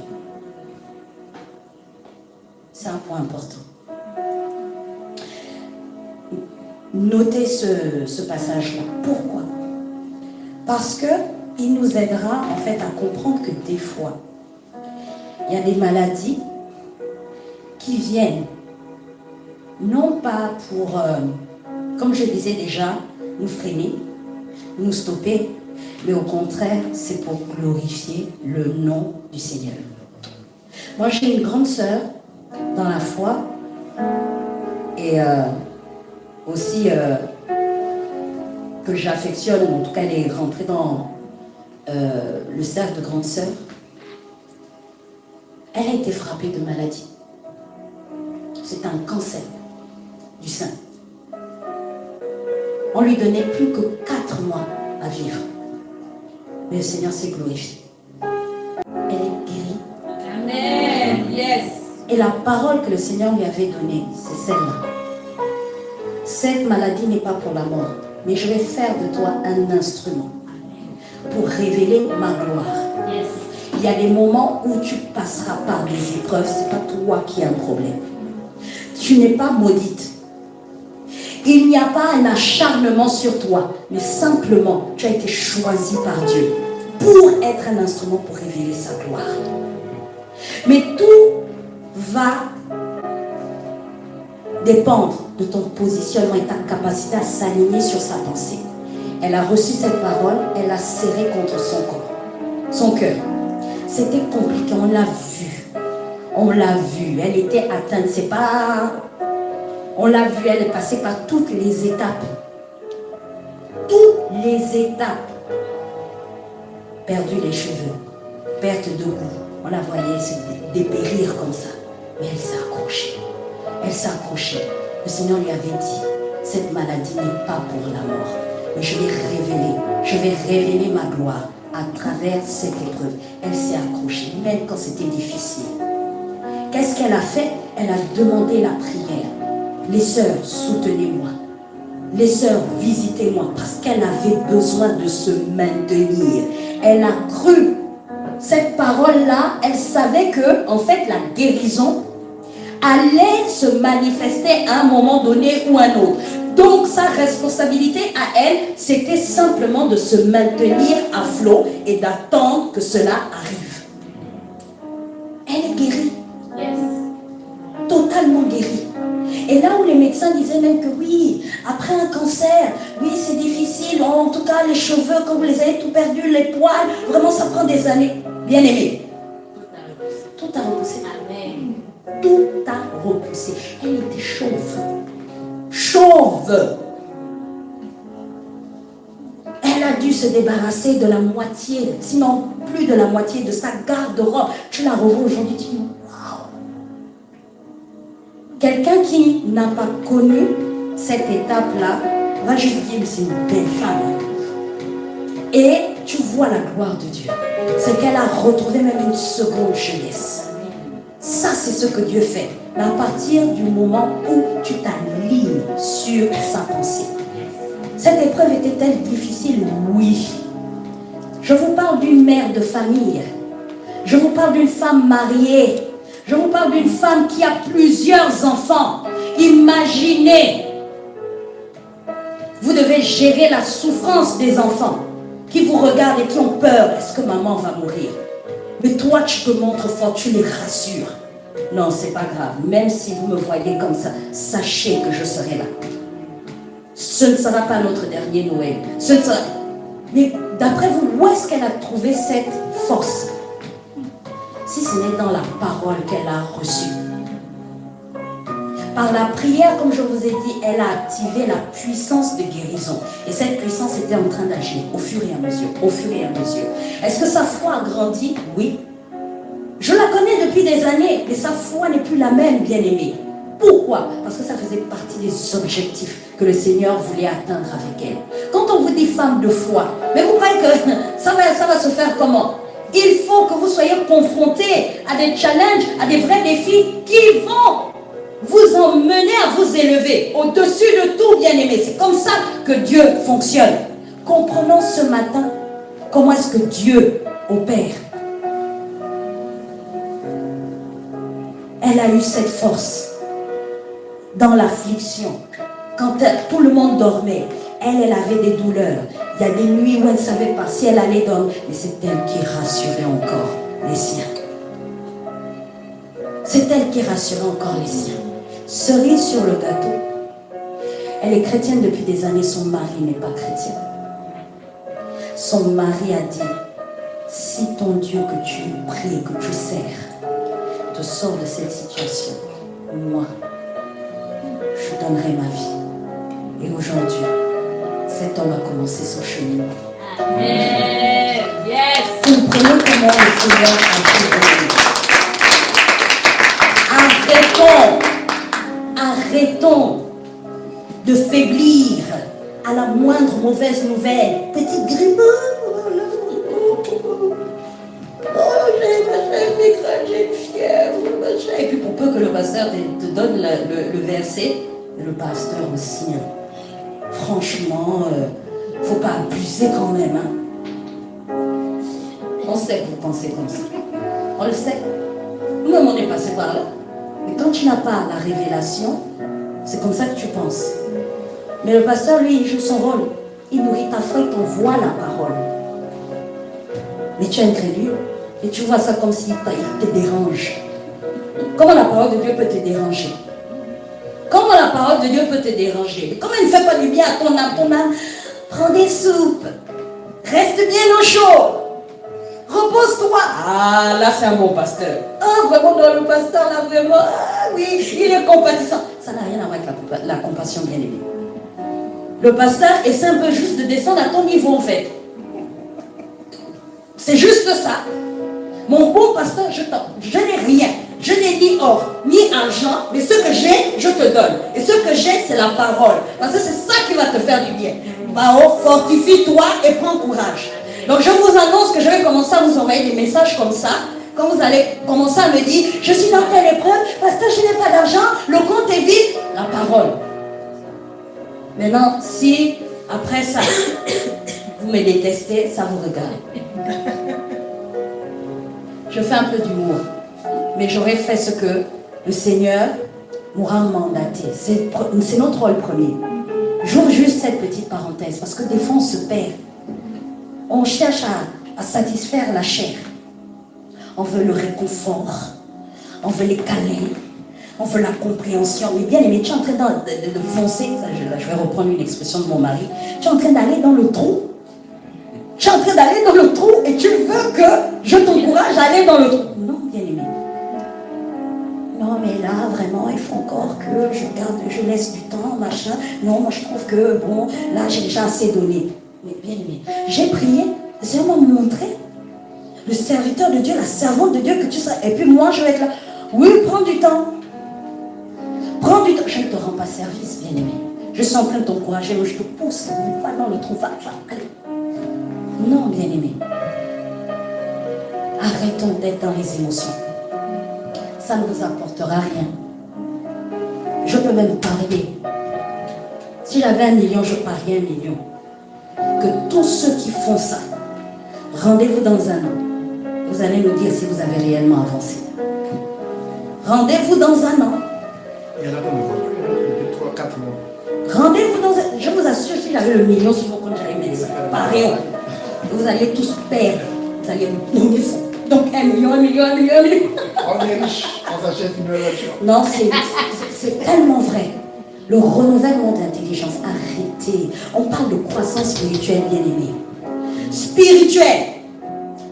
C'est un point important. Notez ce passage-là. Pourquoi? Parce qu'il nous aidera en fait à comprendre que des fois, il y a des maladies qui viennent, non pas pour, comme je disais déjà, nous freiner, nous stopper, mais au contraire, c'est pour glorifier le nom du Seigneur. Moi, j'ai une grande sœur dans la foi et aussi que j'affectionne, en tout cas elle est rentrée dans le cercle de grande sœur. Elle a été frappée de maladie. C'est un cancer du sein. On lui donnait plus que 4 mois à vivre. Mais le Seigneur s'est glorifié. Elle est guérie. Amen. Yes. Et la parole que le Seigneur lui avait donnée, c'est celle-là. Cette maladie n'est pas pour la mort, mais je vais faire de toi un instrument pour révéler ma gloire. Yes. Il y a des moments où tu passeras par des épreuves, ce n'est pas toi qui as un problème. Tu n'es pas maudite. Il n'y a pas un acharnement sur toi, mais simplement, tu as été choisi par Dieu pour être un instrument pour révéler sa gloire. Mais tout va dépendre de ton positionnement et ta capacité à s'aligner sur sa pensée. Elle a reçu cette parole, elle l'a serrée contre son cœur. C'était compliqué, on l'a vu. On l'a vu, elle était atteinte, c'est pas... On l'a vu, elle est passée par toutes les étapes. Toutes les étapes. Perdu les cheveux, perte de goût. On la voyait se dépérir comme ça. Mais elle s'est accrochée. Elle s'est accrochée. Le Seigneur lui avait dit, cette maladie n'est pas pour la mort. Mais je vais révéler ma gloire à travers cette épreuve. Elle s'est accrochée, même quand c'était difficile. Qu'est-ce qu'elle a fait? Elle a demandé la prière. Les sœurs, soutenez-moi. Les sœurs, visitez-moi. Parce qu'elle avait besoin de se maintenir. Elle a cru. Cette parole-là, elle savait que, en fait, la guérison allait se manifester à un moment donné ou à un autre. Donc, sa responsabilité à elle, c'était simplement de se maintenir à flot et d'attendre que cela arrive. Elle est guérie. Yes. Totalement guérie. Et là où les médecins disaient même que oui, après un cancer, oui, c'est difficile. En tout cas, les cheveux, quand vous les avez tout perdus, les poils, vraiment, ça prend des années. Bien aimé. Tout a repoussé. Amen. Tout a repoussé. Elle était chauve. Chauve. Elle a dû se débarrasser de la moitié, sinon plus de la moitié de sa garde-robe. Tu la revois aujourd'hui, tu dis, waouh. Quelqu'un qui n'a pas connu cette étape-là va juste dire, c'est une belle femme. Et tu vois la gloire de Dieu. C'est qu'elle a retrouvé même une seconde jeunesse. Ça, c'est ce que Dieu fait. Mais à partir du moment où tu t'alignes sur sa pensée. Cette épreuve était-elle difficile? Oui. Je vous parle d'une mère de famille. Je vous parle d'une femme mariée. Je vous parle d'une femme qui a plusieurs enfants. Imaginez. Vous devez gérer la souffrance des enfants qui vous regardent et qui ont peur. Est-ce que maman va mourir? Mais toi, tu te montres fort, tu les rassures. Non, c'est pas grave. Même si vous me voyez comme ça, sachez que je serai là. Ce ne sera pas notre dernier Noël. Ce ne sera... Mais d'après vous, où est-ce qu'elle a trouvé cette force? Si ce n'est dans la parole qu'elle a reçue. Par la prière, comme je vous ai dit, elle a activé la puissance de guérison. Et cette puissance était en train d'agir au fur et à mesure, au fur et à mesure. Est-ce que sa foi a grandi? Oui. Je la connais depuis des années, mais sa foi n'est plus la même, bien-aimée. Pourquoi? Parce que ça faisait partie des objectifs que le Seigneur voulait atteindre avec elle. Quand on vous dit femme de foi, mais vous croyez que ça va se faire comment? Il faut que vous soyez confrontés à des challenges, à des vrais défis qui vont vous emmener à vous élever au-dessus de tout, bien-aimé. C'est comme ça que Dieu fonctionne. Comprenons ce matin comment est-ce que Dieu opère. Elle a eu cette force dans l'affliction. Quand tout le monde dormait, elle avait des douleurs. Il y a des nuits où elle ne savait pas si elle allait dormir. Mais c'est elle qui rassurait encore les siens. C'est elle qui rassurait encore les siens. Cerise sur le gâteau. Elle est chrétienne depuis des années. Son mari n'est pas chrétien. Son mari a dit, si ton Dieu que tu pries, que tu sers, te sort de cette situation, moi, je donnerai ma vie. Et aujourd'hui, cet homme a commencé son chemin. Amen. Yes. Comprenez comment le Seigneur a fait. Arrêtons de faiblir à la moindre mauvaise nouvelle. Petite grippe. J'ai une fièvre. Et puis pour peu que le pasteur te donne le verset, le pasteur aussi. Franchement, faut pas abuser quand même. On sait que vous pensez comme ça. On le sait. Nous-mêmes, on est passé par là. Mais quand tu n'as pas la révélation, c'est comme ça que tu penses. Mais le pasteur, lui, il joue son rôle. Il nourrit ta foi, il t'envoie la parole. Mais tu es incrédule et tu vois ça comme s'il te dérange. Comment la parole de Dieu peut te déranger? Comment la parole de Dieu peut te déranger? Comment elle ne fait pas du bien à ton âme? Prends des soupes. Reste bien au chaud. Repose-toi. Ah, là, c'est un bon pasteur. Ah, vraiment, dans le pasteur, là, vraiment, ah oui, il est compatissant. Ça n'a rien à voir avec la compassion, bien aimée. Le pasteur essaie un peu juste de descendre à ton niveau, en fait. C'est juste ça. Mon bon pasteur, je n'ai rien. Je n'ai ni or, ni argent, mais ce que j'ai, je te donne. Et ce que j'ai, c'est la parole. Parce que c'est ça qui va te faire du bien. Bah, oh, fortifie-toi et prends courage. Donc, je vous annonce que je vais commencer à vous envoyer des messages comme ça. Quand vous allez commencer à me dire, je suis dans telle épreuve, pasteur, je n'ai pas d'argent, le compte est vide. La parole. Maintenant, si après ça, vous me détestez, ça vous regarde. Je fais un peu d'humour. Mais j'aurais fait ce que le Seigneur m'aura mandaté. C'est notre rôle premier. J'ouvre juste cette petite parenthèse parce que des fois on se perd. On cherche à satisfaire la chair. On veut le réconfort. On veut les câlins. On veut la compréhension. Mais bien aimé, tu es en train de foncer. Je vais reprendre une expression de mon mari. Tu es en train d'aller dans le trou. Tu es en train d'aller dans le trou et tu veux que je t'encourage à aller dans le trou. Non, bien aimé. Non, mais là, vraiment, il faut encore que je laisse du temps, machin. Non, moi, je trouve que, bon, là, j'ai déjà assez donné. Mais bien aimé, j'ai prié, le Seigneur m'a montré le serviteur de Dieu, la servante de Dieu que tu seras. Et puis moi, je vais être là. Oui, prends du temps. Prends du temps. Je ne te rends pas service, bien aimé. Je suis en train de t'encourager, mais je te pousse. Va dans le trou, va, allez. Non, bien aimé. Arrêtons d'être dans les émotions. Ça ne vous apportera rien. Je peux même parier. Si j'avais 1 million, je parie 1 million. Que tous ceux qui font ça, rendez-vous dans un an. Vous allez nous dire si vous avez réellement avancé. Rendez-vous dans un an. Il y en a qui ne voient plus, depuis 3-4 mois. Rendez-vous dans un an. Je vous assure, si j'avais le million sur mon compte, j'allais mettre ça. Pareil. Vous allez tous perdre. Vous allez me donner ça. Donc 1 million, 1 million, 1 million, 1 million. On est riche, on s'achète une voiture. Non, c'est tellement vrai. Le renouvellement d'intelligence, arrêtez. On parle de croissance spirituelle, bien aimée. Spirituelle,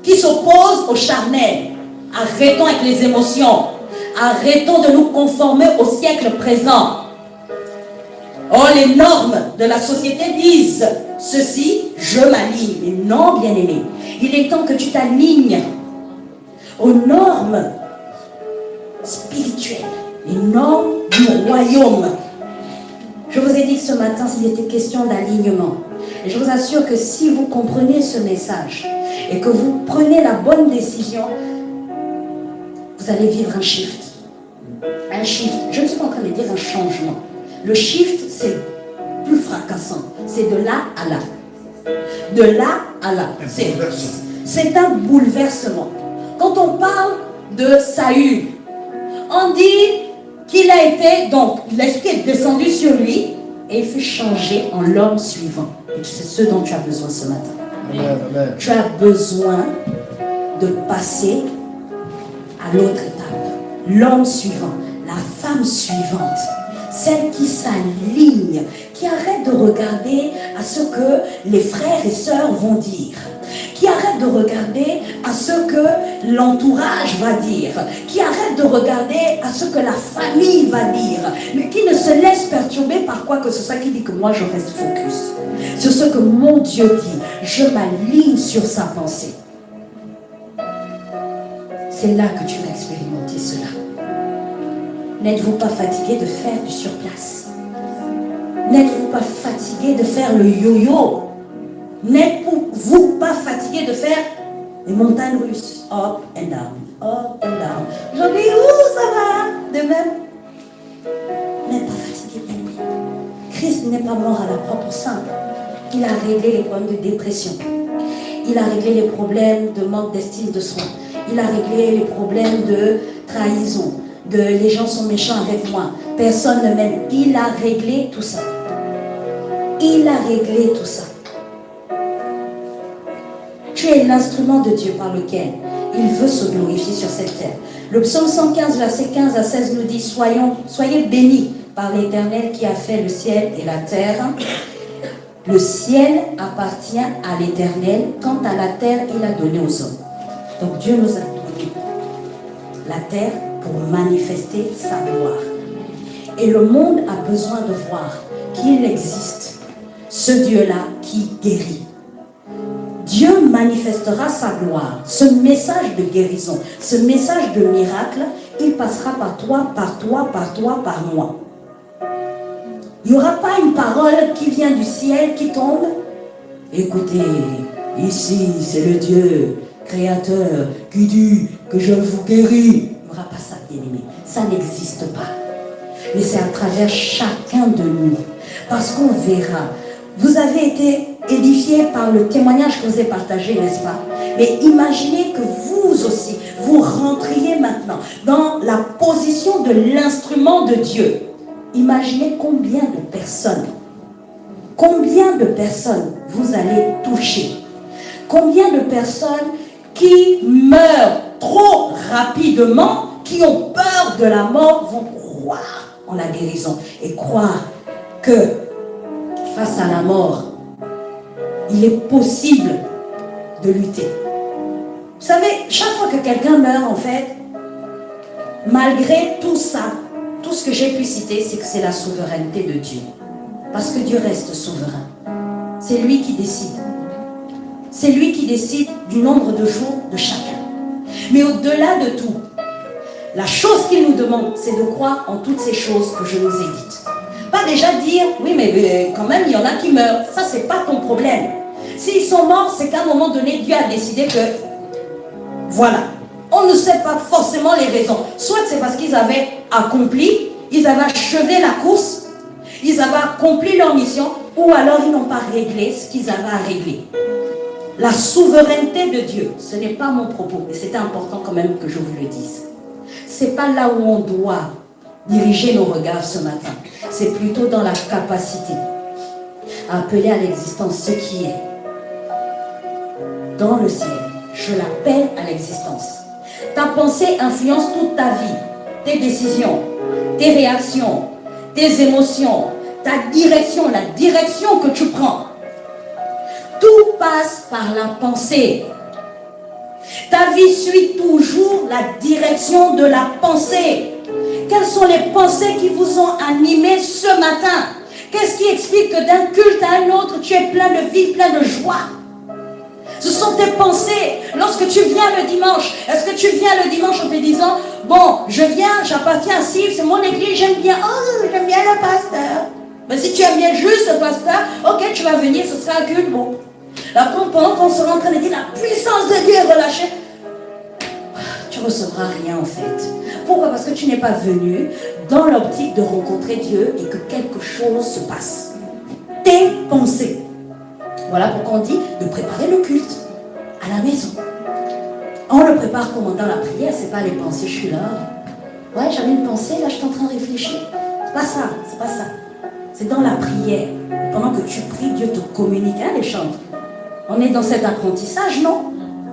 qui s'oppose au charnel. Arrêtons avec les émotions. Arrêtons de nous conformer au siècle présent. Oh, les normes de la société disent ceci, je m'aligne. Mais non, bien aimé. Il est temps que tu t'alignes aux normes spirituelles, les normes du royaume. Je vous ai dit que ce matin, s'il était question d'alignement. Et je vous assure que si vous comprenez ce message et que vous prenez la bonne décision, vous allez vivre un shift. Un shift. Je ne suis pas en train de dire un changement. Le shift, c'est plus fracassant. C'est de là à là. De là à là. C'est un bouleversement. Quand on parle de Saül, on dit qu'il a été, donc l'esprit est descendu sur lui et il fut changé en l'homme suivant. Et c'est ce dont tu as besoin ce matin. Amen. Tu as besoin de passer à l'autre étape. L'homme suivant, la femme suivante, celle qui s'aligne, qui arrête de regarder à ce que les frères et sœurs vont dire, qui arrête de regarder à ce que l'entourage va dire, qui arrête de regarder à ce que la famille va dire, mais qui ne se laisse perturber par quoi que ce soit, qui dit que moi je reste focus sur ce que mon Dieu dit, je m'aligne sur sa pensée. C'est là que tu vas expérimenter cela. N'êtes-vous pas fatigué de faire du surplace? N'êtes-vous pas fatigué de faire le yo-yo? N'êtes-vous pas fatigué de faire les montagnes russes? Up and down, up and down. J'en dis, ça va? De même. N'êtes pas fatigué, bien aimé. Christ n'est pas mort à la propre sein. Il a réglé les problèmes de dépression. Il a réglé les problèmes de manque d'estime de soi. Il a réglé les problèmes de trahison. De les gens sont méchants avec moi. Personne ne m'aime. Il a réglé tout ça. Il a réglé tout ça. Tu es l'instrument de Dieu par lequel il veut se glorifier sur cette terre. Le psaume 115, verset 15 à 16 nous dit, soyez bénis par l'Éternel qui a fait le ciel et la terre. Le ciel appartient à l'Éternel, quant à la terre, il a donné aux hommes. Donc Dieu nous a donné la terre pour manifester sa gloire. Et le monde a besoin de voir qu'il existe ce Dieu-là qui guérit. Dieu manifestera sa gloire. Ce message de guérison, ce message de miracle, il passera par toi, par moi. Il n'y aura pas une parole qui vient du ciel, qui tombe. Écoutez, ici, c'est le Dieu créateur qui dit que je vous guéris. Il n'y aura pas ça, bien-aimé. Ça n'existe pas. Mais c'est à travers chacun de nous. Parce qu'on verra. Vous avez été édifiés par le témoignage que vous avez partagé, n'est-ce pas? Mais imaginez que vous aussi, vous rentriez maintenant dans la position de l'instrument de Dieu. Imaginez combien de personnes vous allez toucher. Combien de personnes qui meurent trop rapidement, qui ont peur de la mort, vont croire en la guérison et croire que face à la mort, il est possible de lutter. Vous savez, chaque fois que quelqu'un meurt, en fait, malgré tout ça, tout ce que j'ai pu citer, c'est que c'est la souveraineté de Dieu. Parce que Dieu reste souverain. C'est lui qui décide. C'est lui qui décide du nombre de jours de chacun. Mais au-delà de tout, la chose qu'il nous demande, c'est de croire en toutes ces choses que je vous ai dites. Pas déjà dire, oui, mais quand même, il y en a qui meurent. Ça, c'est pas ton problème. S'ils sont morts, c'est qu'à un moment donné, Dieu a décidé que, voilà. On ne sait pas forcément les raisons. Soit c'est parce qu'ils avaient accompli, ils avaient achevé la course, ils avaient accompli leur mission, ou alors ils n'ont pas réglé ce qu'ils avaient à régler. La souveraineté de Dieu, ce n'est pas mon propos, mais c'est important quand même que je vous le dise. C'est pas là où on doit diriger nos regards ce matin. C'est plutôt dans la capacité à appeler à l'existence ce qui est dans le ciel. Je l'appelle à l'existence. Ta pensée influence toute ta vie, tes décisions, tes réactions, tes émotions, ta direction, la direction que tu prends. Tout passe par la pensée. Ta vie suit toujours la direction de la pensée. Quelles sont les pensées qui vous ont animé ce matin? Qu'est-ce qui explique que d'un culte à un autre, tu es plein de vie, plein de joie? Ce sont tes pensées. Lorsque tu viens le dimanche, est-ce que tu viens le dimanche en te disant, bon, je viens, j'appartiens à Civ, c'est mon église, j'aime bien, oh, j'aime bien le pasteur. Mais si tu aimes bien juste le pasteur, ok, tu vas venir, ce sera un culte, bon. Là, pendant qu'on sera en train de dire, la puissance de Dieu est relâchée, tu ne recevras rien en fait. Pourquoi? Parce que tu n'es pas venu dans l'optique de rencontrer Dieu et que quelque chose se passe. Tes pensées. Voilà pourquoi on dit de préparer le culte à la maison. On le prépare comment? Dans la prière, c'est pas les pensées, je suis là. Ouais, j'avais une pensée, là je suis en train de réfléchir. C'est pas ça, c'est pas ça. C'est dans la prière. Et pendant que tu pries, Dieu te communique. Hein, les chants. On est dans cet apprentissage, non?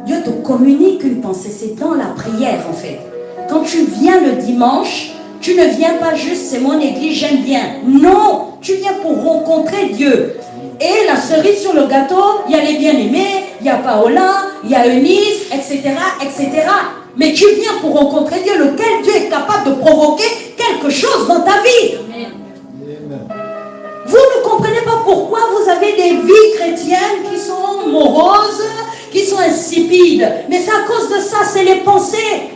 Dieu te communique une pensée. C'est dans la prière, en fait. Quand tu viens le dimanche, tu ne viens pas juste, c'est mon église, j'aime bien. Non, tu viens pour rencontrer Dieu. Et la cerise sur le gâteau, il y a les bien-aimés, il y a Paola, il y a Eunice, etc., etc. Mais tu viens pour rencontrer Dieu, lequel Dieu est capable de provoquer quelque chose dans ta vie. Amen. Vous ne comprenez pas pourquoi vous avez des vies chrétiennes qui sont moroses, qui sont insipides. Mais c'est à cause de ça, c'est les pensées.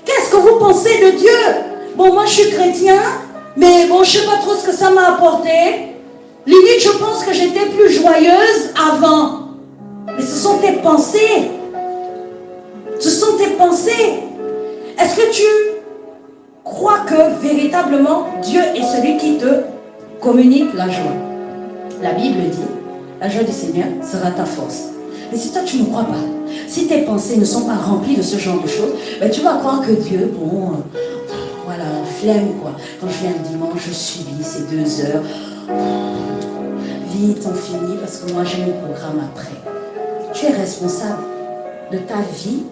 Qu'est-ce que vous pensez de Dieu? Bon, moi je suis chrétien, mais bon, je ne sais pas trop ce que ça m'a apporté. Limite, je pense que j'étais plus joyeuse avant. Mais ce sont tes pensées. Ce sont tes pensées. Est-ce que tu crois que véritablement Dieu est celui qui te communique la joie? La Bible dit, la joie du Seigneur sera ta force. Mais si toi tu ne crois pas, si tes pensées ne sont pas remplies de ce genre de choses, ben tu vas croire que Dieu, bon, voilà, flemme quoi. Quand je viens le dimanche, je subis ces 2 heures. Vite, on finit parce que moi j'ai mon programme après. Tu es responsable de ta vie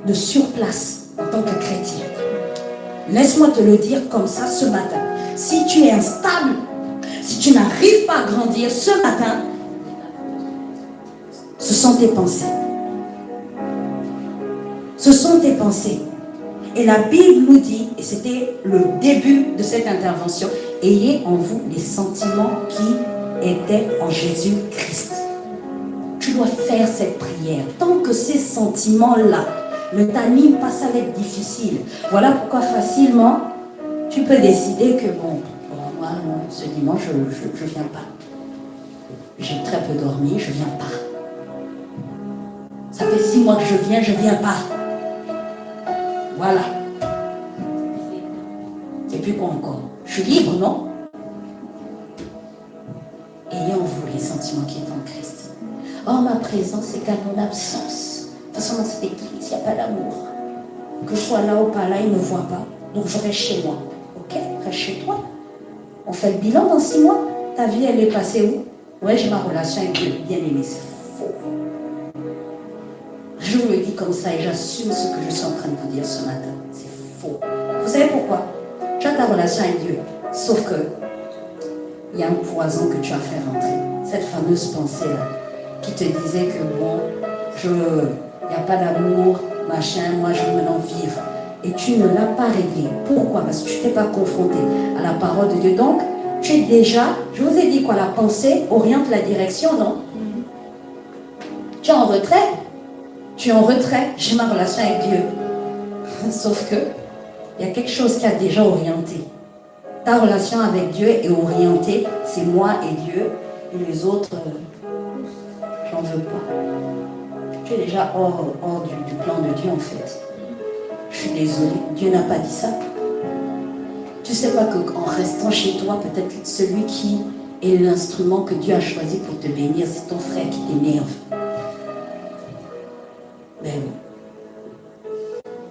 de surplace en tant que chrétien. Laisse-moi te le dire comme ça ce matin. Si tu es instable, si tu n'arrives pas à grandir ce matin, ce sont tes pensées. Ce sont tes pensées. Et la Bible nous dit, et c'était le début de cette intervention, ayez en vous les sentiments qui étaient en Jésus-Christ. Tu dois faire cette prière. Tant que ces sentiments-là ne t'animent pas, ça va être difficile. Voilà pourquoi facilement, tu peux décider que bon, moi, ce dimanche, je ne viens pas. J'ai très peu dormi, je ne viens pas. Ça fait 6 mois que je viens pas. Voilà. Et puis quoi encore? Je suis libre, non? Ayez en vous les sentiments qui sont en Christ. Oh, ma présence égale mon absence. De toute façon, dans cette église, il n'y a pas d'amour. Que je sois là ou pas là, il ne me voit pas. Donc je reste chez moi. Ok, reste chez toi. On fait le bilan dans 6 mois. Ta vie, elle est passée où? Ouais, j'ai ma relation avec Dieu. Bien aimé, c'est faux. Je vous le dis comme ça et j'assume ce que je suis en train de vous dire ce matin. C'est faux. Vous savez pourquoi? Tu as ta relation avec Dieu. Sauf que il y a un poison que tu as fait rentrer. Cette fameuse pensée-là qui te disait que bon, il n'y a pas d'amour, machin, moi je veux maintenant vivre. Et tu ne l'as pas réglé. Pourquoi? Parce que tu ne t'es pas confronté à la parole de Dieu. Donc, tu es déjà, je vous ai dit quoi, la pensée oriente la direction, non? Tu es en retrait. Tu es en retrait. J'ai ma relation avec Dieu. Sauf que, il y a quelque chose qui a déjà orienté. Ta relation avec Dieu est orientée. C'est moi et Dieu. Et les autres, j'en veux pas. Tu es déjà hors du plan de Dieu en fait. Je suis désolée. Dieu n'a pas dit ça. Tu sais pas qu'en restant chez toi, peut-être celui qui est l'instrument que Dieu a choisi pour te bénir, c'est ton frère qui t'énerve. Mais oui.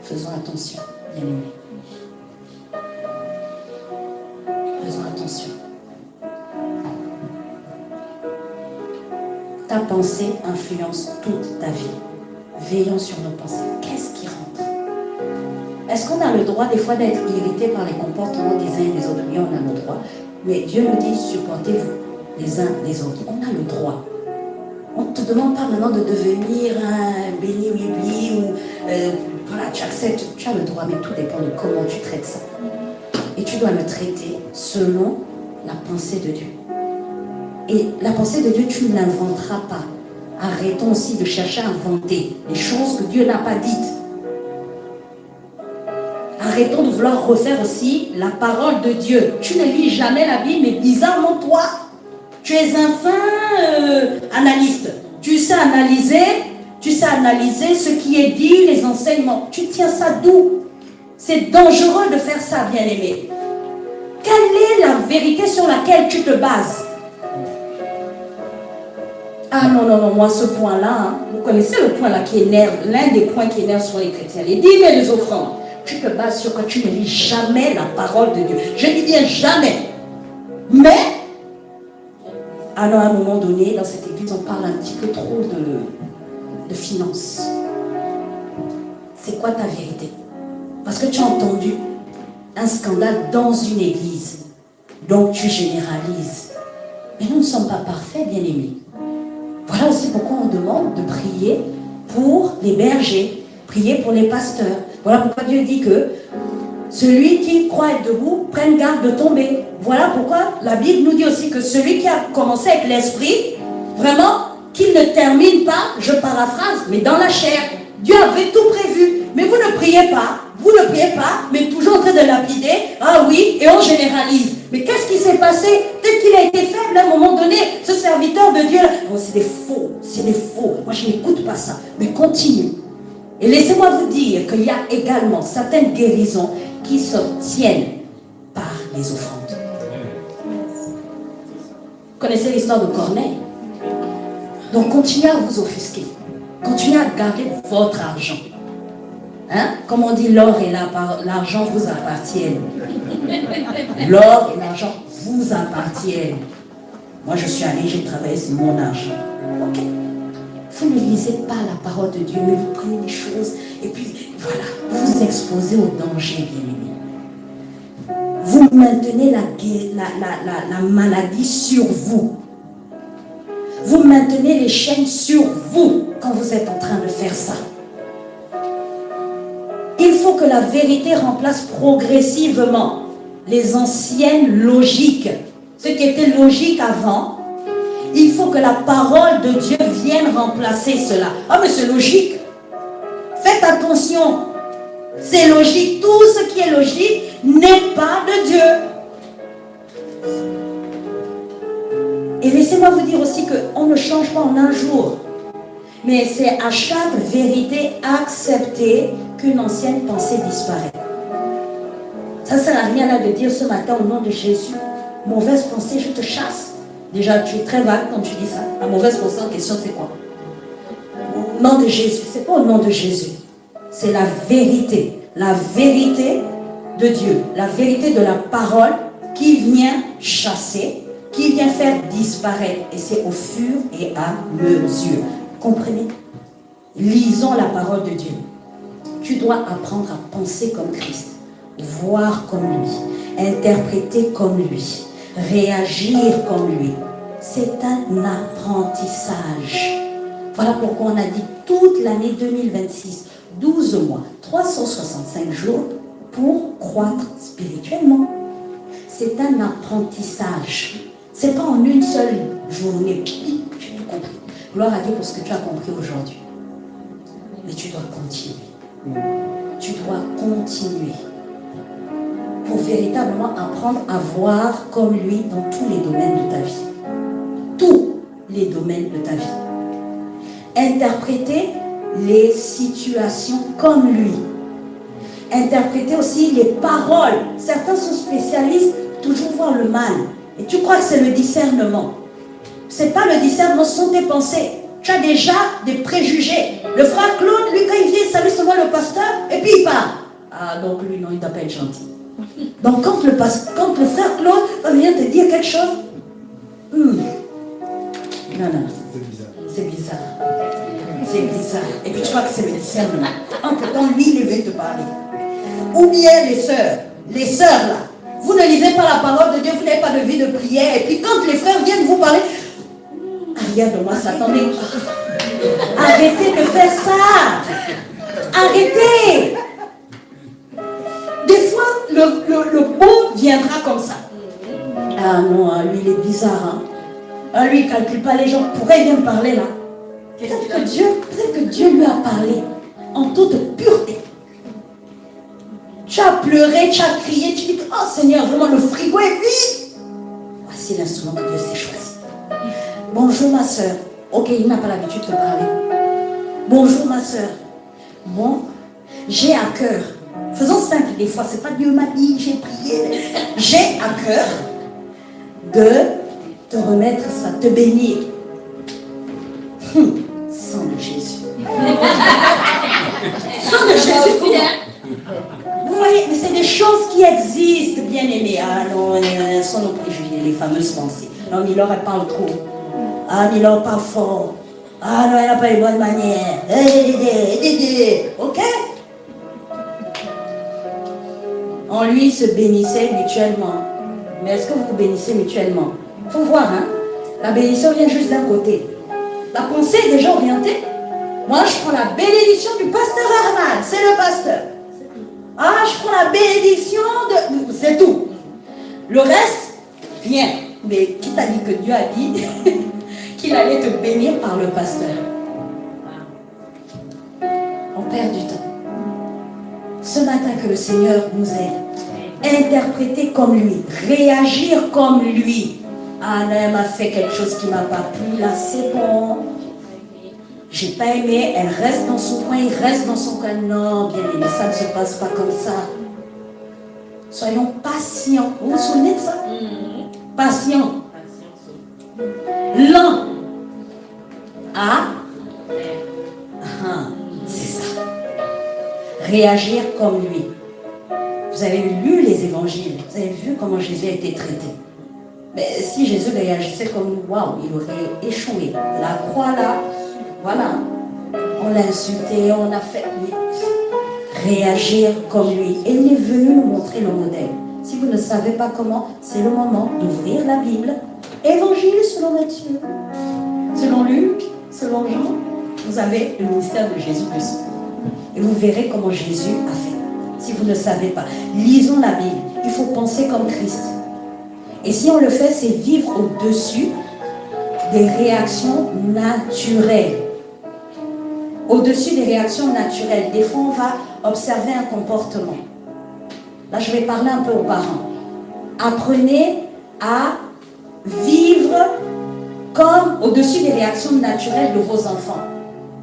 Faisons attention, bien aimés. Faisons attention. Ta pensée influence toute ta vie. Veillons sur nos pensées. Qu'est-ce qui rentre? Est-ce qu'on a le droit des fois d'être irrité par les comportements des uns et des autres? Oui, on a le droit. Mais Dieu nous dit, supportez-vous les uns les autres. On a le droit. On ne te demande pas maintenant de devenir un béni-oui-oui ou voilà, tu acceptes, tu as le droit, mais tout dépend de comment tu traites ça. Et tu dois le traiter selon la pensée de Dieu. Et la pensée de Dieu, tu ne l'inventeras pas. Arrêtons aussi de chercher à inventer les choses que Dieu n'a pas dites. Arrêtons de vouloir refaire aussi la parole de Dieu. Tu ne lis jamais la Bible, mais bizarrement toi, tu es un fin analyste. Tu sais analyser ce qui est dit, les enseignements. Tu tiens ça d'où? C'est dangereux de faire ça, bien-aimé. Quelle est la vérité sur laquelle tu te bases? Ah non, moi ce point-là, hein, vous connaissez le point là qui énerve, l'un des points qui énerve sur les chrétiens, les dîmes et les offrandes. Tu te bases sur que tu ne lis jamais la parole de Dieu. Je dis bien jamais. Mais, alors à un moment donné, dans cette église, on parle un petit peu trop de finances. C'est quoi ta vérité? Parce que tu as entendu un scandale dans une église. Donc tu généralises. Mais nous ne sommes pas parfaits, bien-aimés. Voilà aussi pourquoi on demande de prier pour les bergers, prier pour les pasteurs. Voilà pourquoi Dieu dit que celui qui croit être debout, prenne garde de tomber. Voilà pourquoi la Bible nous dit aussi que celui qui a commencé avec l'esprit, vraiment, qu'il ne termine pas, je paraphrase, mais dans la chair. Dieu avait tout prévu. Mais vous ne priez pas, mais toujours en train de lapider. Ah oui, et on généralise. Mais qu'est-ce qui s'est passé? Peut-être qu'il a été faible à un moment donné, ce serviteur de Dieu. Oh, c'est des faux. Moi, je n'écoute pas ça. Mais continue. Et laissez-moi vous dire qu'il y a également certaines guérisons qui s'obtiennent par les offrandes. Vous connaissez l'histoire de Corneille? Donc, continuez à vous offusquer. Continuez à garder votre argent. Hein? Comme on dit, l'or et l'argent vous appartiennent. L'or et l'argent vous appartiennent. Moi, je suis allée, j'ai travaillé sur mon argent. Ok. Vous ne lisez pas la parole de Dieu, mais vous prenez les choses et puis, voilà, vous vous exposez au danger, bien-aimés. vous maintenez la maladie sur vous. Vous maintenez les chaînes sur vous quand vous êtes en train de faire ça. Il faut que la vérité remplace progressivement les anciennes logiques. Ce qui était logique avant, il faut que la parole de Dieu vienne remplacer cela. Ah mais c'est logique. Faites attention. C'est logique. Tout ce qui est logique n'est pas de Dieu. Et laissez-moi vous dire aussi qu'on ne change pas en un jour. Mais c'est à chaque vérité acceptée qu'une ancienne pensée disparaît. Ça ne sert à rien là de dire ce matin au nom de Jésus, mauvaise pensée, je te chasse. Déjà, tu es très vague quand tu dis ça. La mauvaise pensée en question, c'est quoi? Au nom de Jésus. C'est pas au nom de Jésus. C'est la vérité. La vérité de Dieu. La vérité de la parole qui vient chasser, qui vient faire disparaître. Et c'est au fur et à mesure. Comprenez? Lisons la parole de Dieu. Tu dois apprendre à penser comme Christ, voir comme lui, interpréter comme lui, réagir comme lui. C'est un apprentissage. Voilà pourquoi on a dit toute l'année 2026, 12 mois, 365 jours pour croître spirituellement. C'est un apprentissage. C'est pas en une seule journée. J'ai tout compris. Gloire à Dieu pour ce que tu as compris aujourd'hui. Mais tu dois continuer. Tu dois continuer pour véritablement apprendre à voir comme lui dans tous les domaines de ta vie. Tous les domaines de ta vie. Interpréter les situations comme lui. Interpréter aussi les paroles. Certains sont spécialistes, toujours voir le mal. Et tu crois que c'est le discernement. Ce n'est pas le discernement, ce sont tes pensées. Tu as déjà des préjugés. Le frère Claude, lui, quand il vient, il salue seulement le pasteur, et puis il part. Ah, donc lui, non, il ne doit pas être gentil. Donc quand le frère Claude va venir te dire quelque chose, non, c'est bizarre. C'est bizarre. Et puis tu crois que c'est le discernement. Entre-temps, lui, il veut te parler. Ou bien les sœurs là, vous ne lisez pas la parole de Dieu, vous n'avez pas de vie de prière, et puis quand les frères viennent vous parler, regarde-moi ça, attendez. Arrêtez de faire ça. Arrêtez. Des fois, le beau viendra comme ça. Ah non, lui il est bizarre. Ah, lui il ne calcule pas les gens. Pourquoi il vient me parler là? Peut-être que Dieu lui a parlé en toute pureté. Tu as pleuré, tu as crié, tu dis que oh Seigneur, vraiment le frigo est vide. Voici l'instrument que Dieu s'est choisi. Bonjour ma soeur. Ok, il n'a pas l'habitude de parler. Bonjour ma soeur. Bon, j'ai à cœur. Faisons simple des fois, c'est pas Dieu m'a dit, j'ai prié. J'ai à cœur de te remettre ça, te bénir. Sang de Jésus. Sang de Jésus. Vous voyez, mais c'est des choses qui existent, bien aimés. Ah non, sont nos préjugés, les fameuses pensées. Non, mais elle parle trop. Ah, mais il parle fort. Ah non, elle n'a pas les bonnes manières. Ok? En lui se bénissait mutuellement. Mais est-ce que vous vous bénissez mutuellement? Il faut voir, hein? La bénédiction vient juste d'un côté. La pensée est déjà orientée. Moi, je prends la bénédiction du pasteur Armand. C'est le pasteur. Ah, je prends la bénédiction de... C'est tout. Le reste, rien. Mais qui t'a dit que Dieu a dit qu'il allait te bénir par le pasteur? On perd du temps. Ce matin, que le Seigneur nous aide. Interpréter comme lui. Réagir comme lui. Ah non, elle m'a fait quelque chose qui ne m'a pas plu. Là, c'est bon. J'ai pas aimé. Elle reste dans son coin. Il reste dans son coin. Non, bien aimé, ça ne se passe pas comme ça. Soyons patients. Vous vous souvenez de ça? Patient. Lent. C'est ça. Réagir comme lui. Vous avez lu les évangiles. Vous avez vu comment Jésus a été traité. Mais si Jésus réagissait comme nous, waouh, il aurait échoué. La croix là, voilà. On l'a insulté, on a fait. Réagir comme lui. Et il est venu nous montrer le modèle. Si vous ne savez pas comment, c'est le moment d'ouvrir la Bible. Évangile selon Matthieu, selon Luc, selon Jean. Vous avez le ministère de Jésus-Christ. Et vous verrez comment Jésus a fait. Si vous ne savez pas, lisons la Bible. Il faut penser comme Christ. Et si on le fait, c'est vivre au-dessus des réactions naturelles. Au-dessus des réactions naturelles. Des fois, on va observer un comportement. Là, je vais parler un peu aux parents. Apprenez à vivre comme au-dessus des réactions naturelles de vos enfants.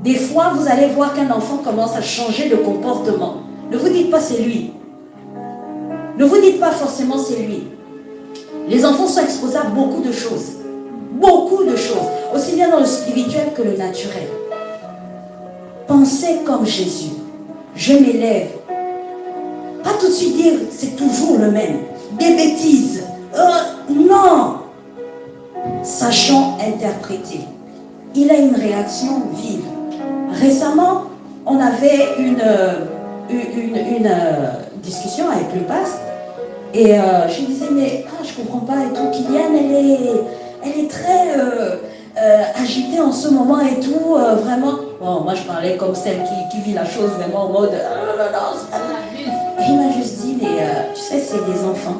Des fois, vous allez voir qu'un enfant commence à changer de comportement. Ne vous dites pas c'est lui. Ne vous dites pas forcément c'est lui. Les enfants sont exposés à beaucoup de choses. Beaucoup de choses. Aussi bien dans le spirituel que le naturel. Pensez comme Jésus. Je m'élève. Pas tout de suite dire c'est toujours le même. Des bêtises. Non. Sachant interpréter. Il a une réaction vive. Récemment, on avait une discussion avec le pasteur et je disais mais je comprends pas et tout. Kylian, elle est très agitée en ce moment et tout, vraiment. Bon, moi je parlais comme celle qui vit la chose vraiment en mode et il m'a juste dit mais tu sais c'est des enfants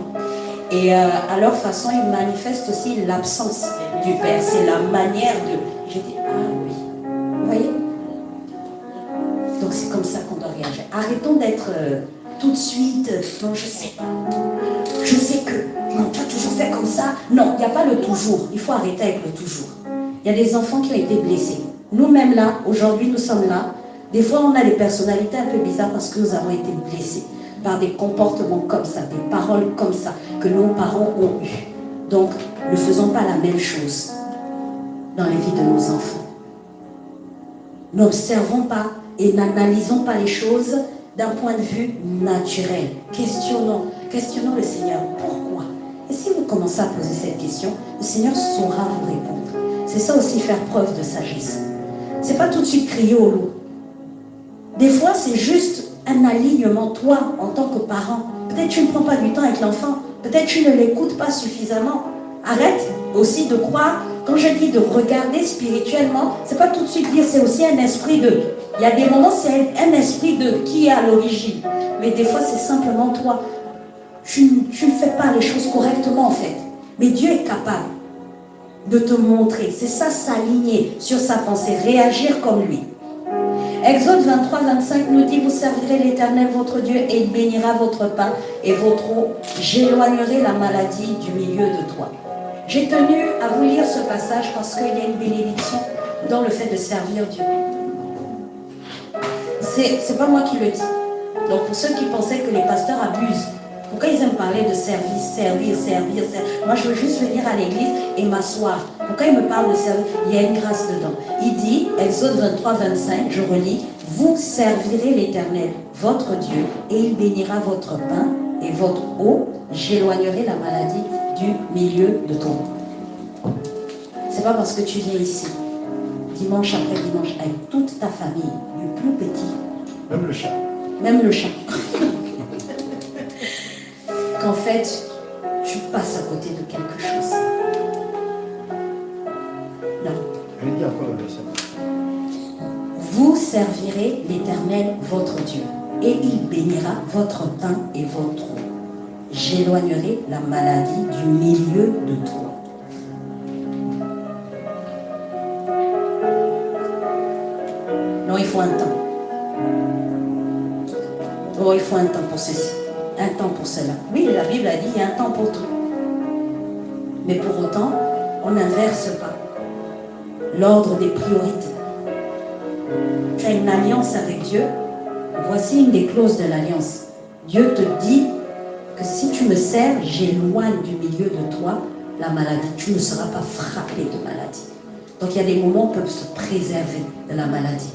et à leur façon ils manifestent aussi l'absence du père, c'est la manière de. J'ai dit oui, vous voyez. Donc c'est comme ça qu'on doit réagir. Arrêtons d'être tout de suite, non je sais pas. Je sais que, non tu as toujours fait comme ça. Non, il n'y a pas le toujours. Il faut arrêter avec le toujours. Il y a des enfants qui ont été blessés. Nous-mêmes là, aujourd'hui nous sommes là. Des fois on a des personnalités un peu bizarres parce que nous avons été blessés par des comportements comme ça, des paroles comme ça que nos parents ont eues. Donc ne faisons pas la même chose dans les vies de nos enfants. N'observons pas et n'analysons pas les choses d'un point de vue naturel. Questionnons le Seigneur. Pourquoi? Et si vous commencez à poser cette question, le Seigneur saura vous répondre. C'est ça aussi faire preuve de sagesse. C'est pas tout de suite crier au loup. Des fois, c'est juste un alignement, toi, en tant que parent. Peut-être tu ne prends pas du temps avec l'enfant. Peut-être tu ne l'écoutes pas suffisamment. Arrête aussi de croire. Quand je dis de regarder spirituellement, c'est pas tout de suite dire c'est aussi un esprit de. Il y a des moments c'est un esprit de qui est à l'origine. Mais des fois c'est simplement toi. Tu ne fais pas les choses correctement en fait. Mais Dieu est capable de te montrer. C'est ça, s'aligner sur sa pensée, réagir comme lui. Exode 23, 25 nous dit, vous servirez l'Éternel votre Dieu et il bénira votre pain et votre eau. J'éloignerai la maladie du milieu de toi. J'ai tenu à vous lire ce passage parce qu'il y a une bénédiction dans le fait de servir Dieu. C'est pas moi qui le dis. Donc pour ceux qui pensaient que les pasteurs abusent, pourquoi ils aiment parler de servir. Moi je veux juste venir à l'église et m'asseoir. Pourquoi ils me parlent de servir? Il y a une grâce dedans. Il dit, Exode 23, 25, je relis, vous servirez l'Éternel, votre Dieu, et il bénira votre pain et votre eau. J'éloignerai la maladie du milieu de toi. C'est pas parce que tu viens ici, dimanche après dimanche, avec toute ta famille, du plus petit. Même le chat. Même le chat. Qu'en fait, tu passes à côté de quelque chose. Non. Elle dit encore le verset. Vous servirez l'Éternel, votre Dieu, et il bénira votre pain et votre eau. J'éloignerai la maladie du milieu de toi. Non, il faut un temps. Oh, il faut un temps pour ceci, un temps pour cela. Oui, la Bible a dit, il y a un temps pour tout. Mais pour autant, on n'inverse pas l'ordre des priorités. Tu as une alliance avec Dieu. Voici une des clauses de l'alliance. Dieu te dit que si tu me sers, j'éloigne du milieu de toi la maladie. Tu ne seras pas frappé de maladie. Donc il y a des moments où on peut se préserver de la maladie.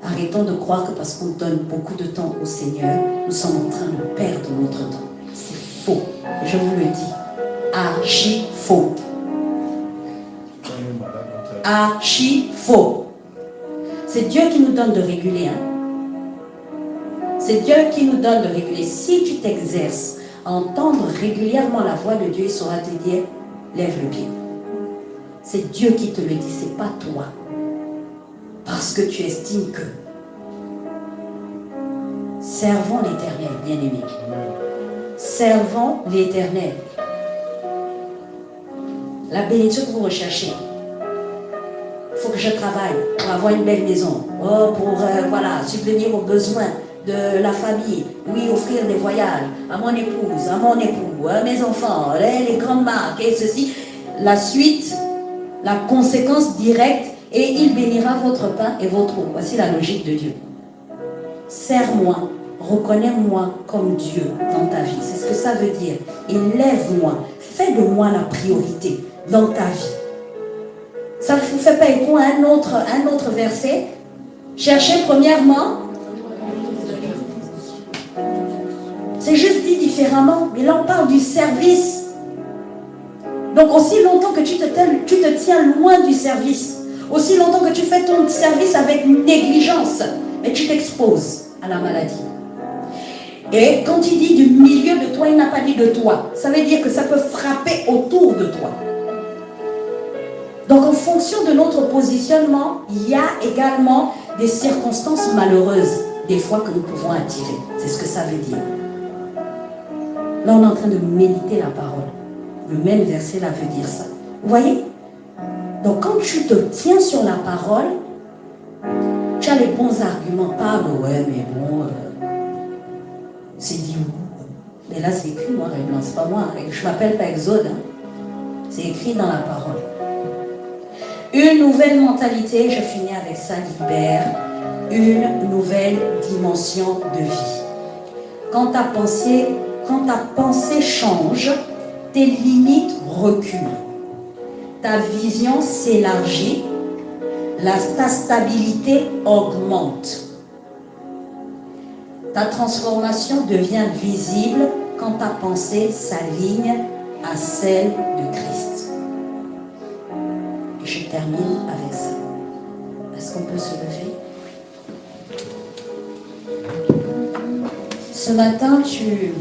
Arrêtons de croire que parce qu'on donne beaucoup de temps au Seigneur, nous sommes en train de perdre notre temps. C'est faux. Je vous le dis. Archi faux. Archi faux. C'est Dieu qui nous donne de réguler. C'est Dieu qui nous donne de réguler. Si tu t'exerces entendre régulièrement la voix de Dieu, il saura te dire, lève le pied. C'est Dieu qui te le dit, c'est pas toi. Parce que tu estimes que. Servons l'Éternel, bien-aimé. Servons l'Éternel. La bénédiction que vous recherchez. Il faut que je travaille pour avoir une belle maison. Oh, pour subvenir aux besoins de la famille. Oui, offrir des voyages à mon épouse, à mon époux, à mes enfants, les grandes marques et ceci. La suite, la conséquence directe, et il bénira votre pain et votre eau. Voici la logique de Dieu. Sers-moi, reconnais-moi comme Dieu dans ta vie. C'est ce que ça veut dire. Élève-moi, fais de moi la priorité dans ta vie. Ça ne vous fait pas écho à un autre verset. Cherchez premièrement. C'est juste dit différemment, mais là on parle du service. Donc aussi longtemps que tu te tiens loin du service, aussi longtemps que tu fais ton service avec négligence, mais tu t'exposes à la maladie. Et quand il dit du milieu de toi, il n'a pas dit de toi. Ça veut dire que ça peut frapper autour de toi. Donc en fonction de notre positionnement, il y a également des circonstances malheureuses, des fois que nous pouvons attirer. C'est ce que ça veut dire. Là, on est en train de méditer la parole. Le même verset là veut dire ça. Vous voyez? Donc quand tu te tiens sur la parole, tu as les bons arguments. Parle, ouais, mais bon, c'est dit où? Mais là, c'est écrit, moi, c'est pas moi. Je m'appelle pas Exode. Hein. C'est écrit dans la parole. Une nouvelle mentalité, je finis avec ça, libère. Une nouvelle dimension de vie. Quand ta pensée change, tes limites reculent. Ta vision s'élargit, ta stabilité augmente. Ta transformation devient visible quand ta pensée s'aligne à celle de Christ. Et je termine avec ça. Est-ce qu'on peut se lever? Ce matin, tu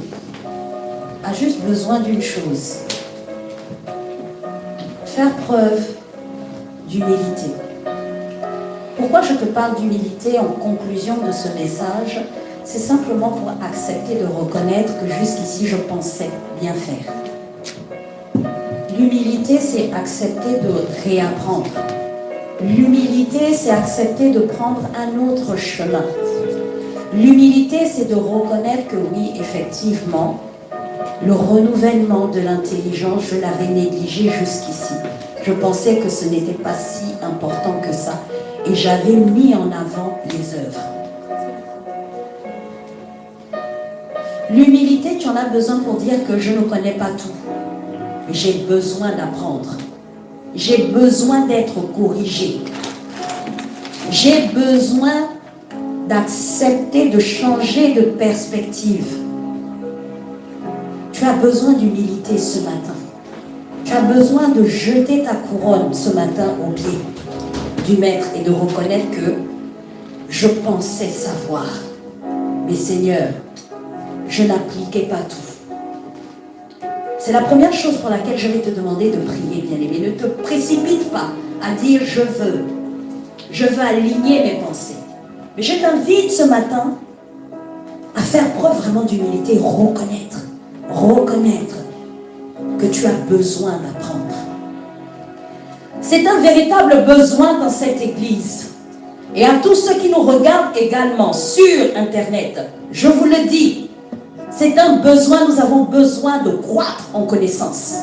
as juste besoin d'une chose. Faire preuve d'humilité. Pourquoi je te parle d'humilité en conclusion de ce message? C'est simplement pour accepter de reconnaître que jusqu'ici je pensais bien faire. L'humilité, c'est accepter de réapprendre. L'humilité, c'est accepter de prendre un autre chemin. L'humilité, c'est de reconnaître que oui, effectivement, le renouvellement de l'intelligence, je l'avais négligé jusqu'ici. Je pensais que ce n'était pas si important que ça. Et j'avais mis en avant les œuvres. L'humilité, tu en as besoin pour dire que je ne connais pas tout. J'ai besoin d'apprendre. J'ai besoin d'être corrigé. J'ai besoin d'accepter de changer de perspective. Tu as besoin d'humilité ce matin. Tu as besoin de jeter ta couronne ce matin au pied du Maître et de reconnaître que je pensais savoir. Mais Seigneur, je n'appliquais pas tout. C'est la première chose pour laquelle je vais te demander de prier, bien-aimé. Ne te précipite pas à dire je veux aligner mes pensées. Mais je t'invite ce matin à faire preuve vraiment d'humilité, reconnaître que tu as besoin d'apprendre. C'est un véritable besoin dans cette église. Et à tous ceux qui nous regardent également sur Internet, je vous le dis, c'est un besoin, nous avons besoin de croître en connaissance.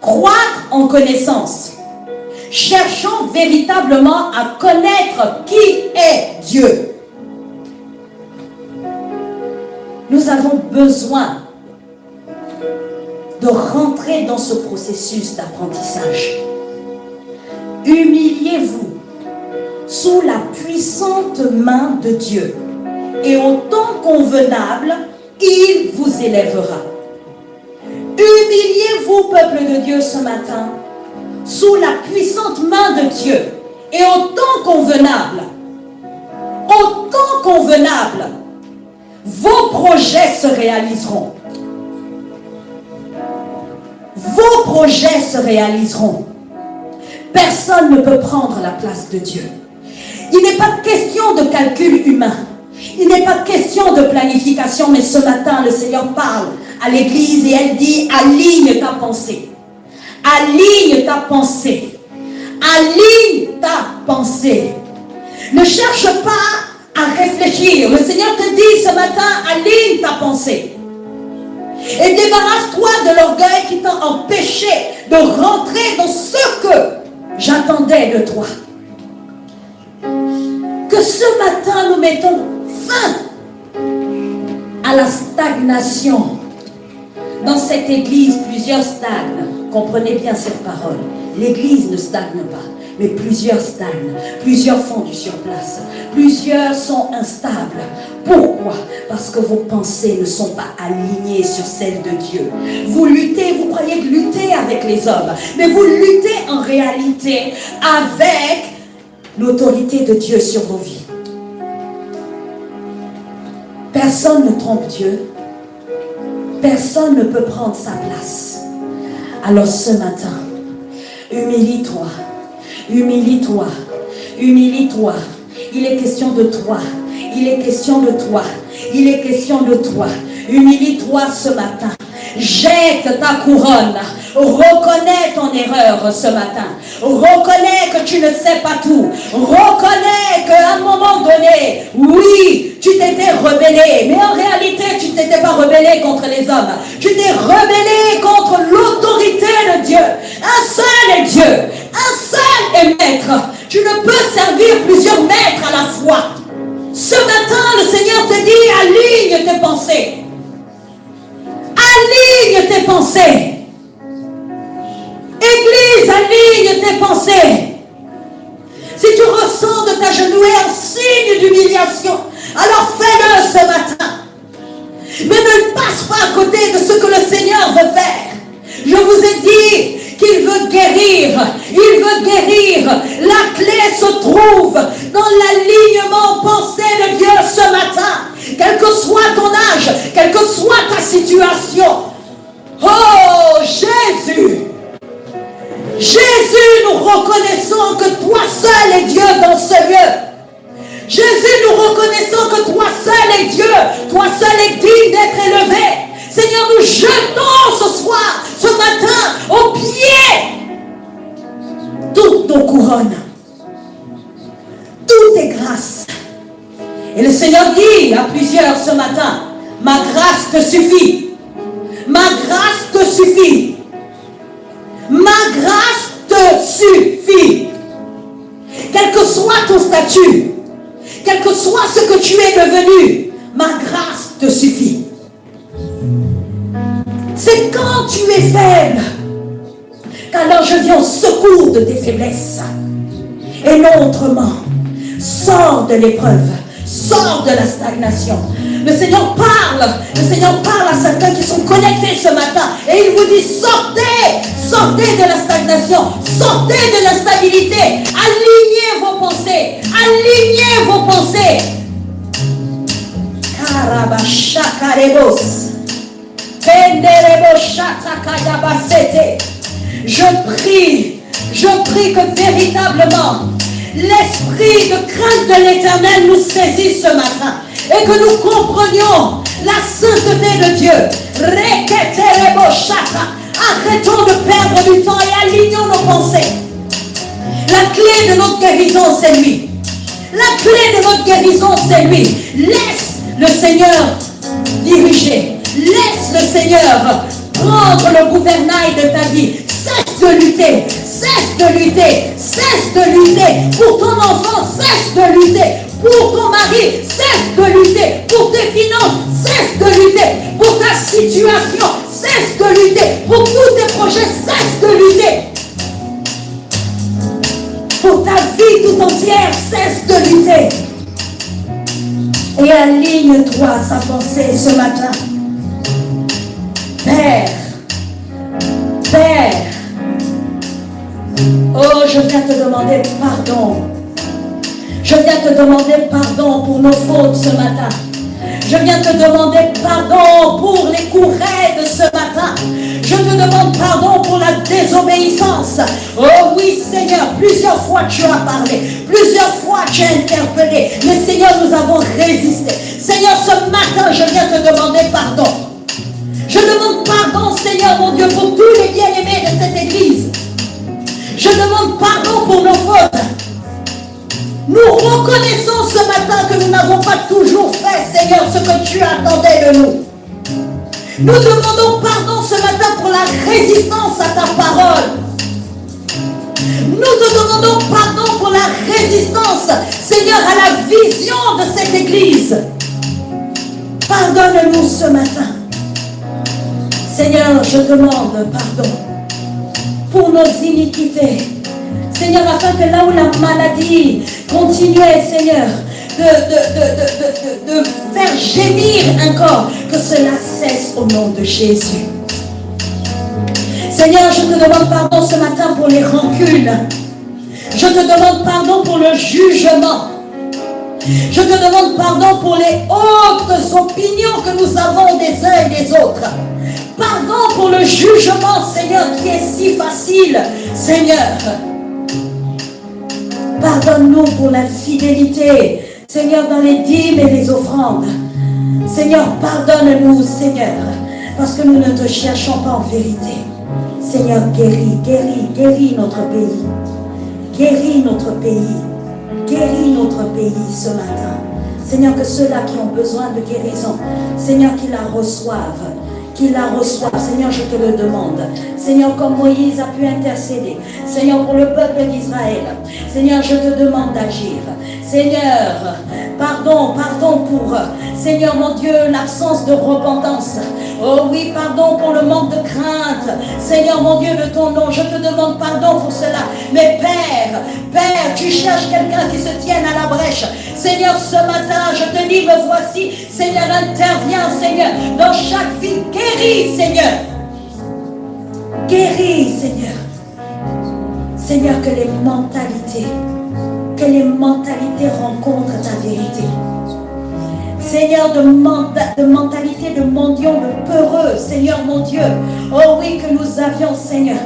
Croître en connaissance. Cherchons véritablement à connaître qui est Dieu. Nous avons besoin de rentrer dans ce processus d'apprentissage. Humiliez-vous sous la puissante main de Dieu. Et au temps convenable, il vous élèvera. Humiliez-vous, peuple de Dieu, ce matin, sous la puissante main de Dieu. Et au temps convenable, vos projets se réaliseront. Vos projets se réaliseront. Personne ne peut prendre la place de Dieu. Il n'est pas question de calcul humain. Il n'est pas question de planification, mais ce matin, le Seigneur parle à l'église et elle dit, aligne ta pensée. Aligne ta pensée. Aligne ta pensée. Ne cherche pas à réfléchir. Le Seigneur te dit ce matin, aligne ta pensée. Et débarrasse-toi de l'orgueil qui t'a empêché de rentrer dans ce que j'attendais de toi. Que ce matin nous mettons fin à la stagnation. Dans cette église, plusieurs stagnent. Comprenez bien cette parole. L'église ne stagne pas, mais plusieurs stagnent. Plusieurs font du surplace. Plusieurs sont instables. Pourquoi? Parce que vos pensées ne sont pas alignées sur celles de Dieu. Vous luttez, vous croyez lutter avec les hommes, mais vous luttez en réalité avec l'autorité de Dieu sur vos vies. Personne ne trompe Dieu. Personne ne peut prendre sa place. Alors ce matin, humilie-toi, humilie-toi, humilie-toi. Il est question de toi. Il est question de toi. Il est question de toi. Humilie-toi ce matin. Jette ta couronne. Reconnais ton erreur ce matin. Reconnais que tu ne sais pas tout. Reconnais qu'à un moment donné, oui, tu t'étais rebellé. Mais en réalité, tu ne t'étais pas rebellé contre les hommes. Tu t'es rebellé contre l'autorité de Dieu. Un seul est Dieu. Un seul est maître. Tu ne peux servir plusieurs maîtres à la fois. Ce matin, le Seigneur te dit, aligne tes pensées. Aligne tes pensées. Église, aligne tes pensées. Si tu ressens de t'agenouiller en signe d'humiliation, alors fais-le ce matin. Mais ne passe pas à côté de ce que le Seigneur veut faire. Je vous ai dit qu'il veut guérir. Il veut guérir. La clé se trouve dans l'alignement pensée de Dieu ce matin. Quel que soit ton âge, quelle que soit ta situation. Oh Jésus! Jésus, nous reconnaissons que toi seul est Dieu dans ce lieu. Jésus, nous reconnaissons que toi seul est Dieu. Toi seul est digne d'être élevé. Seigneur, nous jetons ce soir, ce matin, aux pieds toutes nos couronnes, toutes tes grâces. Et le Seigneur dit à plusieurs ce matin, ma grâce te suffit. Ma grâce te suffit. Ma grâce te suffit. Quel que soit ton statut, quel que soit ce que tu es devenu, ma grâce te suffit. C'est quand tu es faible qu'alors je viens au secours de tes faiblesses. Et non autrement. Sors de l'épreuve. Sors de la stagnation. Le Seigneur parle à certains qui sont connectés ce matin et il vous dit sortez de la stagnation, sortez de l'instabilité, alignez vos pensées, alignez vos pensées. Je prie que véritablement l'esprit de crainte de l'Éternel nous saisisse ce matin et que nous comprenions la sainteté de Dieu. Arrêtons de perdre du temps et alignons nos pensées. La clé de notre guérison, c'est lui. La clé de notre guérison, c'est lui. Laisse le Seigneur diriger. Laisse le Seigneur prendre le gouvernail de ta vie. Cesse de lutter. Cesse de lutter. Cesse de lutter. Pour ton enfant, cesse de lutter. Pour ton mari, cesse de lutter. Pour tes finances, cesse de lutter. Pour ta situation, cesse de lutter. Pour tous tes projets, cesse de lutter. Pour ta vie tout entière, cesse de lutter. Et aligne-toi sa pensée ce matin. Père, Père, oh, je viens te demander pardon. Je viens te demander pardon pour nos fautes ce matin. Je viens te demander pardon pour les coups raides ce matin. Je te demande pardon pour la désobéissance. Oh oui, Seigneur, plusieurs fois tu as parlé, plusieurs fois tu as interpellé. Mais Seigneur, nous avons résisté. Seigneur, ce matin, je viens te demander pardon. Je demande pardon, Seigneur, mon Dieu, pour tous les bien-aimés de cette église. Je demande pardon pour nos fautes. Nous reconnaissons ce matin que nous n'avons pas toujours fait, Seigneur, ce que tu attendais de nous. Nous demandons pardon ce matin pour la résistance à ta parole. Nous te demandons pardon pour la résistance, Seigneur, à la vision de cette église. Pardonne-nous ce matin. Seigneur, je demande pardon pour nos iniquités. Seigneur, afin que là où la maladie continuait, Seigneur, de faire gémir encore, que cela cesse au nom de Jésus. Seigneur, je te demande pardon ce matin pour les rancunes. Je te demande pardon pour le jugement. Je te demande pardon pour les hautes opinions que nous avons des uns et des autres. Pardon pour le jugement, Seigneur, qui est si facile, Seigneur. Pardonne-nous pour l'infidélité, Seigneur, dans les dîmes et les offrandes. Seigneur, pardonne-nous, Seigneur, parce que nous ne te cherchons pas en vérité. Seigneur, guéris notre pays. Guéris notre pays. Guéris notre pays ce matin. Seigneur, que ceux-là qui ont besoin de guérison, Seigneur, qu'ils la reçoivent. Qu'ils la reçoivent. Seigneur, je te le demande. Seigneur, comme Moïse a pu intercéder. Seigneur, pour le peuple d'Israël. Seigneur, je te demande d'agir. Seigneur, pardon pour, Seigneur mon Dieu, l'absence de repentance. Oh oui, pardon pour le manque de crainte. Seigneur mon Dieu, de ton nom, je te demande pardon pour cela. Mais Père, tu cherches quelqu'un qui se tienne à la brèche. Seigneur, ce matin, je te dis, me voici. Seigneur, interviens, Seigneur, dans chaque vie. Guéris, Seigneur. Guéris, Seigneur. Seigneur, que les mentalités rencontrent ta vérité. Seigneur, de mentalité de mendiants, de peureux, Seigneur mon Dieu. Oh oui, que nous avions, Seigneur.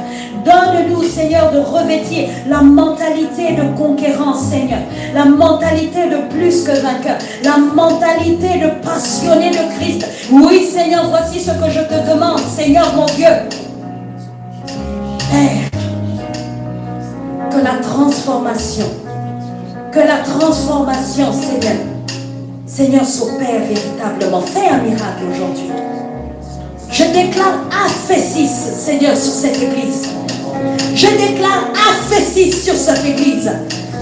Donne-nous, Seigneur, de revêtir la mentalité de conquérant, Seigneur. La mentalité de plus que vainqueur. La mentalité de passionné de Christ. Oui, Seigneur, voici ce que je te demande, Seigneur mon Dieu. Père, que la transformation, Seigneur, s'opère véritablement. Fais un miracle aujourd'hui. Je déclare Aphésis, Seigneur, sur cette église. Je déclare Aphésis sur cette église.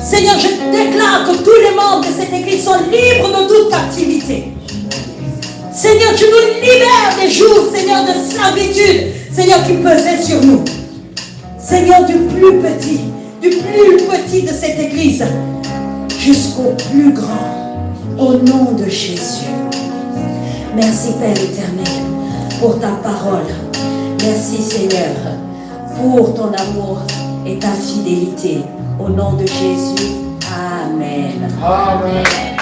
Seigneur, je déclare que tous les membres de cette église sont libres de toute captivité. Seigneur, tu nous libères des jours, Seigneur, de servitude, Seigneur, qui pesait sur nous. Seigneur, du plus petit de cette église, jusqu'au plus grand. Au nom de Jésus. Merci Père éternel pour ta parole. Merci Seigneur pour ton amour et ta fidélité. Au nom de Jésus. Amen. Amen.